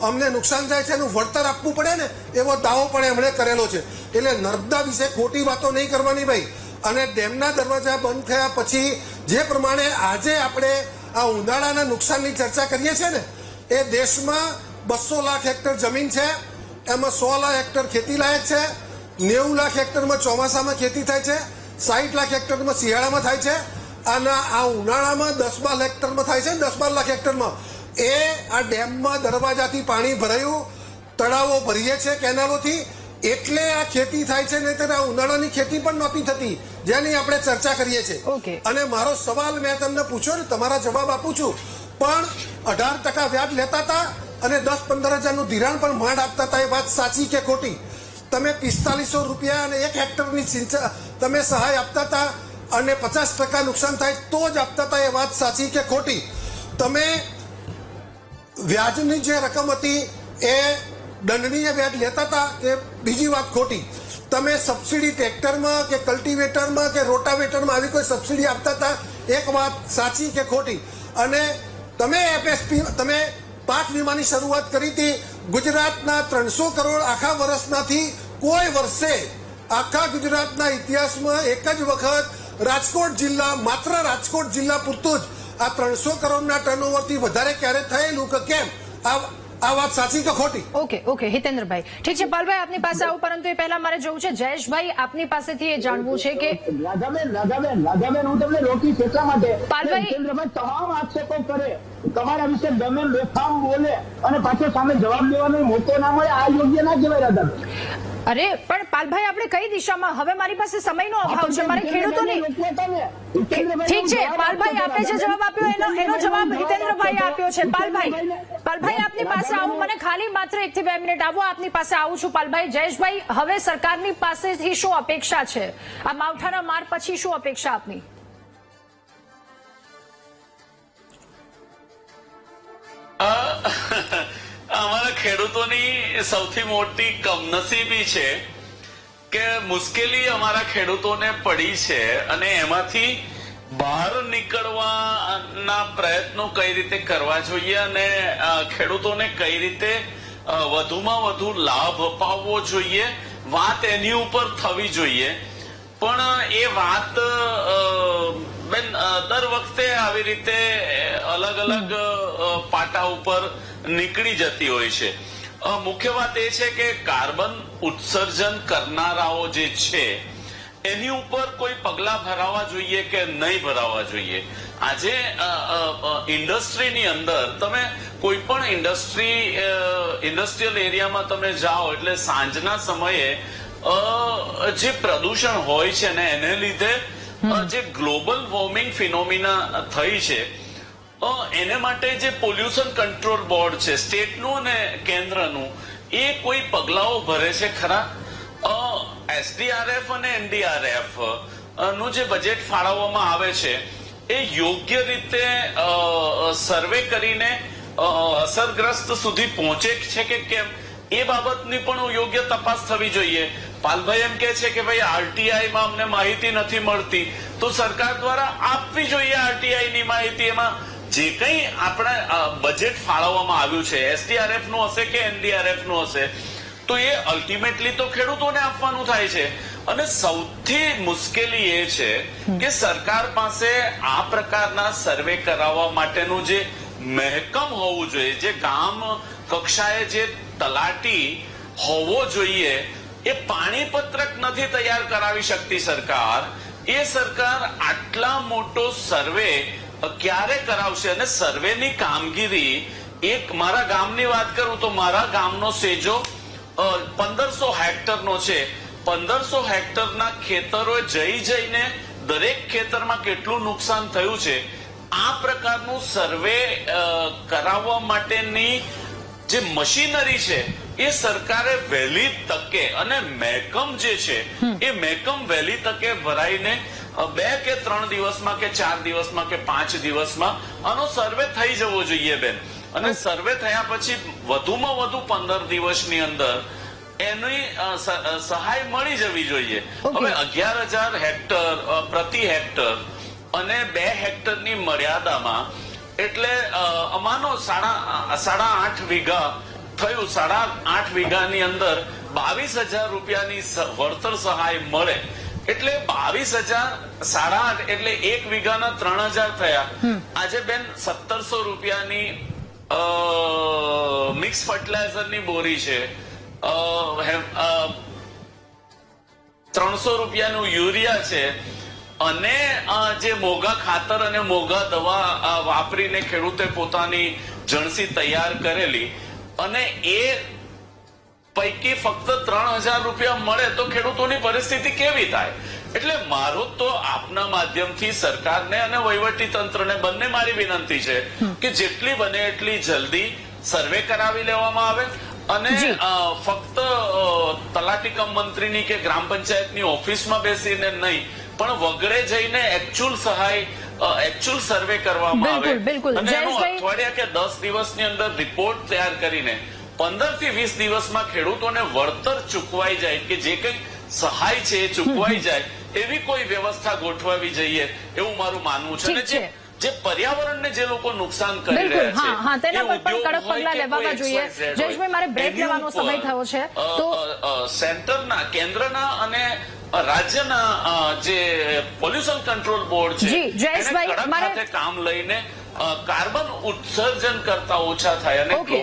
અમને નુકસાન થાય છે, એનું વળતર આપવું પડે ને એવો દાવો પણ એમણે કરેલો છે. એટલે નર્મદા વિશે ખોટી વાતો નહીં કરવાની ભાઈ. અને ડેમના દરવાજા બંધ થયા પછી જે પ્રમાણે આજે આપણે આ ઉનાળાના નુકસાનની ચર્ચા કરીએ છીએ ને, એ દેશમાં 200 લાખ હેક્ટર જમીન છે, એમાં 100 લાખ હેક્ટર ખેતી લાયક છે, 90 લાખ હેક્ટરમાં ચોમાસામાં ખેતી થાય છે, 60 લાખ હેક્ટરમાં શિયાળામાં થાય છે, અને આ ઉનાળામાં 10-12 હેક્ટરમાં થાય છે. 10-12 લાખ હેક્ટરમાં એ આ ડેમમાં દરવાજાથી પાણી ભરાયું, તળાવો ભરીએ છે કેનાલોથી, એટલે આ ખેતી થાય છે. નહીં તો આ ઉનાળાની ખેતી પણ નહોતી થતી, જેની આપણે ચર્ચા કરીએ છીએ. Okay. અને મારો સવાલ મેં તમને પૂછ્યો ને, તમારા જવાબ આપું છું, પણ 18% વ્યાજ લેતા હતા અને 10-15 હજારનું ધિરાણ પણ માંડ આપતા હતા. એ વાત સાચી કે ખોટી? તમે 4500 રૂપિયા અને 1 હેક્ટરની તમે સહાય આપતા હતા અને 50% નુકસાન થાય તો જ આપતા હતા. એ વાત સાચી કે ખોટી? તમે વ્યાજની જે રકમ હતી એ દંડનીય વ્યાજ લેતા હતા કે બીજી વાત ખોટી? તમે સબસિડી ટ્રેક્ટરમાં કે કલ્ટિવેટરમાં કે રોટાવેટરમાં આવી કોઈ સબસિડી આપતા હતા? એક વાત સાચી કે ખોટી? અને તમે એફએસપી, તમે પાક વીમાની શરૂઆત કરી હતી. ગુજરાતના 300 કરોડ આખા વર્ષનાથી કોઈ વર્ષે આખા ગુજરાતના ઇતિહાસમાં એક જ વખત રાજકોટ જિલ્લા, માત્ર રાજકોટ જિલ્લા પૂરતું જ આ 300 કરોડના ટર્નઓવરથી વધારે ક્યારે થયેલું કે કેમ? આ વાત સાચી કે ખોટી? ઓકે હિતેન્દ્રભાઈ, ઠીક છે. પાલભાઈ આપની પાસે આવું, પરંતુ એ પહેલા મારે જોવું છે જયેશભાઈ આપની પાસેથી એ જાણવું છે કે રાધાબેન હું તમને રોકીશ એટલા માટે. પાલભાઈ- હિતેન્દ્રભાઈ તમામ આક્ષેપો કરે, તમારા વિશે ગમે બેફામ બોલે અને પાછો સામે જવાબ દેવાનો મોકો ના મળે, આ યોગ્ય ના કહેવાય રાધાબેન. અરે પણ પાલભાઈ આપણે કઈ દિશામાં? હવે મારી પાસે સમયનો અભાવ છે, મારે ખેડૂતોની. ઠીક છે પાલભાઈ, આપે જે જવાબ આપ્યો એનો જવાબ હિતેન્દ્રભાઈ આપ્યો છે. પાલભાઈ આપની પાસે આવું, મને ખાલી માત્ર 1 થી 2 મિનિટ આવો, આપની પાસે આવું છું. પાલભાઈ, જયેશભાઈ, હવે સરકારની પાસેથી શું અપેક્ષા છે? આ માવઠાના માર પછી શું અપેક્ષા આપની? અમારા ખેડૂતોની સૌથી મોટી કમનસીબી છે કે મુશ્કેલી અમારા ખેડૂતોને પડી છે અને એમાંથી બહાર નીકળવાના પ્રયત્નો કઈ રીતે કરવા જોઈએ અને ખેડૂતોને કઈ રીતે વધુમાં વધુ લાભ અપાવવો જોઈએ, વાત એની ઉપર થવી જોઈએ. પણ એ વાત બેન દર વખતે આવી રીતે અલગ અલગ પાટા ઉપર નીકળી જતી હોય છે. મુખ્ય વાત એ છે કે કાર્બન ઉત્સર્જન કરનારાઓ જે છે એની ઉપર કોઈ પગલા ભરાવા જોઈએ કે નહીં ભરાવા જોઈએ. આજે ઇન્ડસ્ટ્રીની અંદર તમે કોઈ પણ ઇન્ડસ્ટ્રીયલ એરિયામાં તમે જાઓ એટલે સાંજના સમયે જે પ્રદૂષણ હોય છે ને એને લીધે જે ગ્લોબલ વોર્મિંગ ફિનોમિના થઈ છે, એને માટે જે પોલ્યુશન કંટ્રોલ બોર્ડ છે સ્ટેટનું અને કેન્દ્રનું, એ કોઈ પગલાઓ ભરે છે ખરા? એસડીઆરએફ અને એનડીઆરએફ નું જે બજેટ ફાળવવામાં આવે છે એ યોગ્ય રીતે સર્વે કરીને અસરગ્રસ્ત સુધી પહોંચે છે કે કેમ, એ બાબતની પણ યોગ્ય તપાસ થવી જોઈએ. પાલભાઈ એમ કે છે કે ભાઈ આરટીઆઈમાં અમને માહિતી નથી મળતી, તો સરકાર દ્વારા આપવી જોઈએ આરટીઆઈ ની માહિતી. એમાં જે કંઈ આપણા બજેટ ફાળવવામાં આવ્યું છે એસડીઆરએફ નું હશે કે એનડીઆરએફ નું હશે, તો એ અલ્ટિમેટલી તો ખેડૂતોને આપવાનું થાય છે. અને સૌથી મુશ્કેલી એ છે કે સરકાર પાસે આ પ્રકારના સર્વે કરાવવા માટેનું જે મહેકમ હોવું જોઈએ, જે ગામ કક્ષાએ જે તલાટી હોવો જોઈએ, એ પાણી પત્રક નથી તૈયાર કરાવી શકતી સરકાર. એ સરકાર આટલા મોટો સર્વે ક્યારે કરાવશે? અને સર્વેની કામગીરી, એક મારા ગામની વાત કરું તો મારા ગામનો સેજો 1500 હેક્ટરનો છે. 1500 હેક્ટરના ખેતરો જઈને દરેક ખેતરમાં કેટલું નુકસાન થયું છે, આ પ્રકારનું સર્વે કરાવવા માટેની જે મશીનરી છે એ સરકારે વહેલી તકે, અને મહેકમ જે છે એ મહેકમ વહેલી તકે ભરાઈને 2 કે 3 દિવસમાં કે 4 દિવસમાં કે 5 દિવસમાં આનો સર્વે થઈ જવો જોઈએ બેન. અને સર્વે થયા પછી વધુમાં વધુ 15 દિવસની અંદર એની સહાય મળી જવી જોઈએ. હવે 11,000 હેક્ટર પ્રતિ હેક્ટર અને 2 હેક્ટરની મર્યાદામાં, એટલે અમાનો 8.5 વીઘા થયું. 8.5 વીઘાની અંદર 22,000 રૂપિયાની વળતર સહાય મળે. એટલે 22,000 8.5 એટલે 1 વીઘાના 3,000 થયા. આજે બેન 1,700 રૂપિયાની મિક્સ ફર્ટિલાઇઝરની બોરી છે, 300 રૂપિયાનું યુરિયા છે, અને જે મોંઘા ખાતર અને મોંઘા દવા વાપરીને ખેડૂતે પોતાની જણસી તૈયાર કરેલી, અને એ પૈકી ફક્ત 3,000 રૂપિયા મળે તો ખેડૂતોની પરિસ્થિતિ કેવી થાય? એટલે મારું તો આપના માધ્યમથી સરકારને અને વહીવટી તંત્રને બંને મારી વિનંતી છે કે જેટલી બને એટલી જલ્દી સર્વે કરાવી લેવામાં આવે, અને ફક્ત તલાટી કમ મંત્રીની કે ગ્રામ પંચાયતની ઓફિસમાં બેસીને નહીં, પણ વગડે જઈને એકચ્યુઅલ સહાય એકચ્યુઅલ સર્વે કરવામાં આવે, અને એનું અઠવાડિયા કે 10 દિવસની અંદર રિપોર્ટ તૈયાર કરીને 15 થી 20 દિવસમાં ખેડૂતોને વળતર ચૂકવાઈ જાય, કે જે કઈ સહાય છે એ ચૂકવાઈ જાય, એવી કોઈ વ્યવસ્થા ગોઠવાવી જોઈએ એવું મારું માનવું છે. અને જે પર્યાવરણને જે લોકો નુકસાન કરી રહ્યા છે તેના પર પણ કડક પગલાં લેવા જોઈએ. જયેશભાઈ, મારે બ્રેક લેવાનો સમય થયો છે, તો સેન્ટરના, કેન્દ્રના અને રાજ્યના જે પોલ્યુશન કંટ્રોલ બોર્ડ છે એને કડક હાથે કામ લઈને કાર્બન ઉત્સર્જન કરતા ઓછા થાય. અને ઓકે,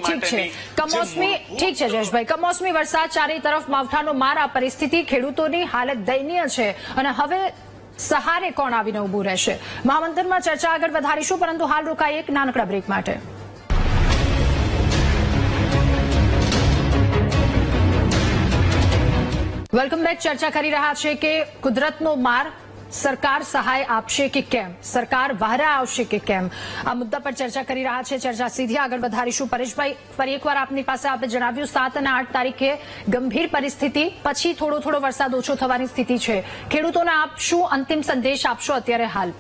ઠીક છે. ઠીક છે જયેશભાઈ, કમોસમી વરસાદ ચારે તરફ માવઠાનો માર, આ પરિસ્થિતિ ખેડૂતોની હાલત દયનીય છે, અને હવે સહારે કોણ આવીને ઉભું રહેશે? મહામંથનમાં ચર્ચા આગળ વધારીશું, પરંતુ હાલ રોકાઈએ એક નાનકડા બ્રેક માટે. Welcome back. ચર્ચા કરી રહ્યા છે કે કુદરતનો માર, સરકાર સહાય આપશે કે કેમ, સરકાર વહારા આવશે કે કેમ, આ મુદ્દા પર ચર્ચા કરી રહ્યા છે. ચર્ચા સીધી આગળ વધારીશું. પરેશભાઈ, ફરી એકવાર આપની પાસે આપે જણાવ્યું 7 અને 8 તારીખે ગંભીર પરિસ્થિતિ, પછી થોડો વરસાદ ઓછો થવાની સ્થિતિ છે. ખેડૂતોને આપ શું અંતિમ સંદેશ આપશો અત્યારે હાલ?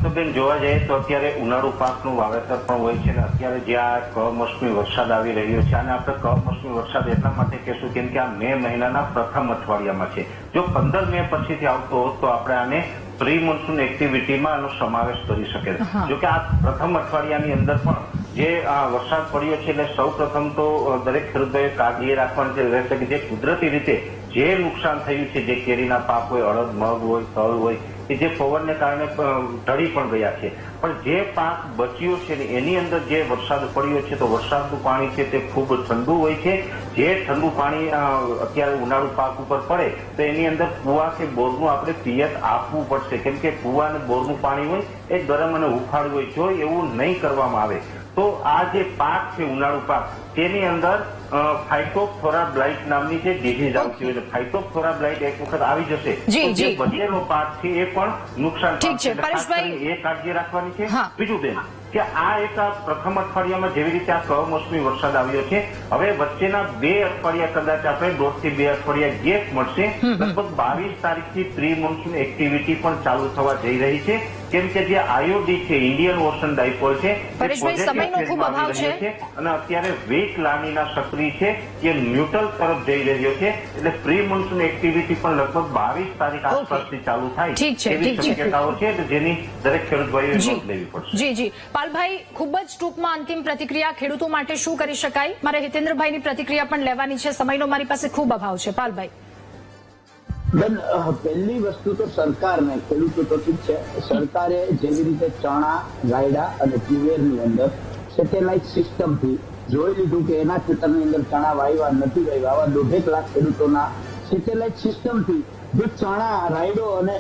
તો બેન જોવા જઈએ તો અત્યારે ઉનાળુ પાકનું વાવેતર પણ હોય છે, અને અત્યારે જે આ કમોસમી વરસાદ આવી રહ્યો છે, અને આપણે કમોસમી વરસાદ એટલા માટે કહેશું કેમ કે આ મે મહિનાના પ્રથમ અઠવાડિયામાં છે. જો 15 મે પછીથી આવતો હોત તો આપણે આને પ્રી મોન્સૂન એક્ટિવિટીમાં આનો સમાવેશ કરી શકે. જો કે આ પ્રથમ અઠવાડિયાની અંદર પણ જે વરસાદ પડ્યો છે, એટલે સૌ પ્રથમ તો દરેક ખેડૂતોએ કાળજી રાખવાની રહેશે કે જે કુદરતી રીતે જે નુકસાન થયું છે, જે કેરીના પાક હોય, અડદ, મગ હોય, તલ હોય, કે જે પવનને કારણે ઢળી પણ ગયા છે, પણ જે પાક બચ્યો છે એની અંદર જે વરસાદ પડ્યો છે, તો વરસાદનું પાણી છે તે ખૂબ ઠંડુ હોય છે. જે ઠંડુ પાણી અત્યારે ઉનાળુ પાક ઉપર પડે તો એની અંદર કુવા કે બોરનું આપણે પિયત આપવું પડશે, કેમ કે કુવા અને બોરનું પાણી હોય એ ગરમ અને હુંફાળું હોય. જો એવું નહીં કરવામાં આવે તો આ જે પાક છે ઉનાળુ પાક, તેની અંદર ફાઇટોફથોરા બ્લાઇટ નામની જે ડિઝીઝ આવતી હોય, ફાઇટોફથોરા બ્લાઇટ એક વખત આવી જશે તો જે બચેલો પાક છે એ પણ નુકસાન પામશે. એ કાળજી રાખવાની છે. બીજું બેન કે આ એક પ્રથમ અઠવાડિયામાં જેવી રીતે આ કમોસમી વરસાદ આવ્યો છે, હવે વચ્ચેના 2 અઠવાડિયા કદાચ આપણે 1.5 થી 2 અઠવાડિયા ગેપ મળશે. લગભગ 22 તારીખથી પ્રી મોન્સૂન એક્ટિવિટી પણ ચાલુ થવા જઈ રહી છે, કેમ કે જે આઈઓડી છે, ઇન્ડિયન ઓશન ડાયપોલ છે, અને અત્યારે વેક લાનીના સક્રિય છે, એ ન્યુટ્રલ તરફ જઈ રહ્યો છે. એટલે પ્રી મોન્સૂન એક્ટિવિટી પણ લગભગ 22 તારીખ આસપાસથી ચાલુ થાય એવી શક્યતાઓ છે, જેની દરેક ખેડૂત ભાઈઓએ નોંધ લેવી પડશે. જી પાલભાઈ, ખૂબ જ ટૂંકમાં અંતિમ પ્રતિક્રિયા, ખેડૂતો માટે શું કરી શકાય? મારે હિતેન્દ્રભાઈની પ્રતિક્રિયા પણ લેવાની છે, સમયનો મારી પાસે ખૂબ અભાવ છે. પાલભાઈ, બેન, પહેલી વસ્તુ તો સરકારને, ખેડૂતો તો ઠીક છે, સરકારે જેવી રીતે ચણા, રાયડા અને તુવેરની અંદર સેટેલાઇટ સિસ્ટમથી જોઈ લીધું કે એના ખેતરની અંદર ચણા વાવ્યા નથી વાવ્યા, આવા 1.5 લાખ ખેડૂતોના સેટેલાઇટ સિસ્ટમથી જો ચણા, રાયડો અને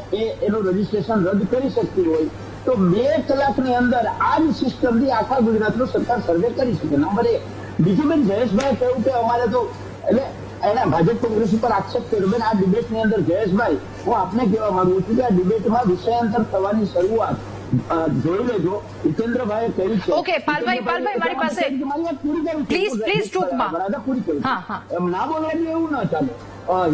એનું રજીસ્ટ્રેશન રદ કરી શકતી હોય તો 2 કલાકની અંદર આ જ સિસ્ટમથી આખા ગુજરાતનો સરકાર સર્વે કરી શકે. નંબર 1. બીજું બેન, જયેશભાઈ કહ્યું કે અમારે તો એટલે એના ભાજપ કોંગ્રેસ ઉપર આક્ષેપ કર્યો. બેન, આ ડિબેટની અંદર જયેશભાઈ, હું આપને કહેવા માંગુ છું કે આ ડિબેટમાં વિષયાંતર થવાની શરૂઆત જોઈ લેજો. હિતેન્દ્રભાઈએ કહ્યું છે. ઓકે પાલભાઈ, મારી પાસે પ્લીઝ ટૂંકમાં પૂરી કરું. એમ ના બોલવાનું એવું ના ચાલે.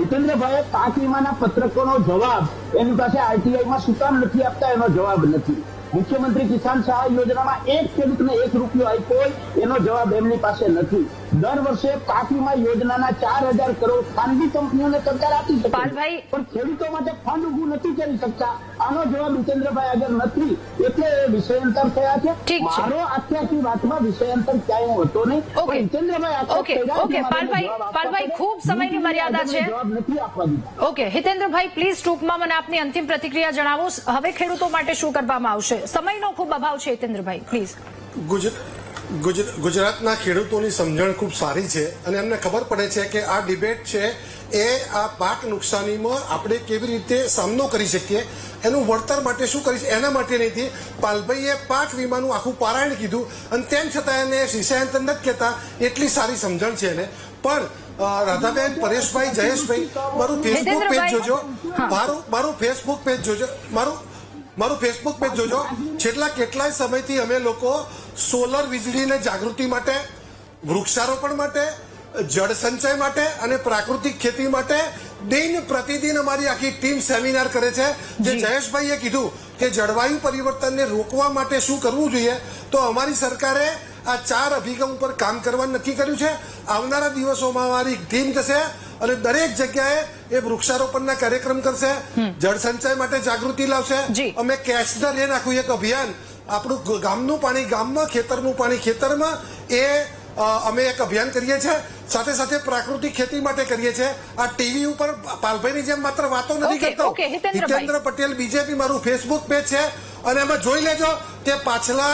હિતેન્દ્રભાઈએ પાક વીમાના પત્રકોનો જવાબ એની પાસે આરટીઆઈમાં શું કામ નથી આપતા એનો જવાબ નથી. મુખ્યમંત્રી કિસાન સહાય યોજનામાં એક ખેડૂતને 1 રૂપિયો આપ્યો હોય એનો જવાબ એમની પાસે નથી. દર વર્ષે પાક વીમા યોજનાના 4000 કરોડ ખાનગી કંપનીઓને સરકાર આપી શકે છે. પાલભાઈ- પણ ખેડૂતો માટે ફંડ ઊભું નથી કરી શકતા. આનો જવાબ જીતેન્દ્રભાઈ આગળ નથી, એટલે એ વિષયાંતર થયા છે. ઠીક છે. મારો આખી વાતમાં વિષયાંતર ક્યાંય હતો નહીં. ઓકે. પણ જીતેન્દ્રભાઈ આખો ઓકે, કર્યા ઓકે, છે, મારે પાલભાઈ- જવાબ આપવા પાલભાઈ, પડે. ખૂબ સમયની મર્યાદા છે. જવાબ નથી આપવા દીધા. ઓકે, હિતેન્દ્રભાઈ, પ્લીઝ ટૂંકમાં મને આપની અંતિમ પ્રતિક્રિયા જણાવો. હવે ખેડૂતો માટે શું કરવામાં આવશે? સમયનો ખૂબ અભાવ છે, હિતેન્દ્રભાઈ, પ્લીઝ. ગુજરાતના ખેડૂતોની સમજણ ખૂબ સારી છે અને એમને ખબર પડે છે કે આ ડિબેટ છે એ આ પાક નુકસાનીમાં આપણે કેવી રીતે સામનો કરી શકીએ, એનું વળતર માટે શું કરીશ એના માટે નથી. પાલભાઈએ પાક વીમાનું આખું પારાયણ કીધું અને તેમ છતાં એને વિષયાંતર નથી કહેતા, એટલી સારી સમજણ છે એને. પણ રાધાબેન, પરેશભાઈ, જયેશભાઈ, મારું ફેસબુક પેજ જોજો, મારું ફેસબુક પેજ જોજો, મારું ફેસબુક પેજ જોજો. છેલ્લા કેટલાય સમયથી અમે લોકો સોલર વીજળીને જાગૃતિ માટે, વૃક્ષારોપણ માટે, જળ સંચય માટે અને પ્રાકૃતિક ખેતી માટે દિન પ્રતિદિન અમારી આખી ટીમ સેમિનાર કરે છે. જે જયેશભાઈએ કીધું કે જળવાયુ પરિવર્તનને રોકવા માટે શું કરવું જોઈએ, તો અમારી સરકારે આ 4 અભિગમ ઉપર કામ કરવાનું નક્કી કર્યું છે. આવનારા દિવસોમાં અમારી ટીમ જશે અને દરેક જગ્યાએ એ વૃક્ષારોપણના કાર્યક્રમ કરશે, જળ સંચય માટે જાગૃતિ લાવશે. અમે કેચ ધ રેન આખું એક અભિયાન, આપણું ગામનું પાણી ગામમાં, ખેતરનું પાણી ખેતરમાં, એ અમે એક અભિયાન કરીએ છીએ. સાથે સાથે પ્રાકૃતિક ખેતી માટે કરીએ છીએ. આ ટીવી ઉપર પાલભાઈની જેમ માત્ર વાતો નથી કરતો. હિતેન્દ્ર પટેલ બીજેપી મારું ફેસબુક પેજ છે અને એમાં જોઈ લેજો કે પાછલા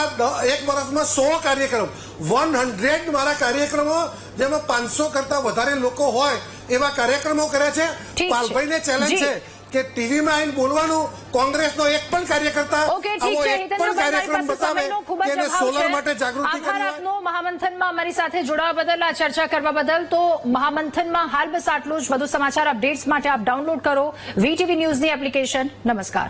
1 વર્ષમાં 100 કાર્યક્રમ, 100 મારા કાર્યક્રમો, જેમાં 500 કરતા વધારે લોકો હોય એવા કાર્યક્રમો કર્યા છે. પાલભાઈને ચેલેન્જ છે કે ટીવીમાં આવીને બોલવાનું, કોંગ્રેસનો એક પણ કાર્યકર્તા આવો એક પણ કાર્યક્રમ બતાવે કે એને સોલર માટે જાગૃતિ કરી હોય. મહામંથનમાં અમારી સાથે જોડાવા બદલ, આ ચર્ચા કરવા બદલ. તો મહામંથનમાં હાલ બસ આટલું જ. વધુ સમાચાર અપડેટ્સ માટે આપ ડાઉનલોડ કરો VTV ન્યૂઝની એપ્લિકેશન. નમસ્કાર.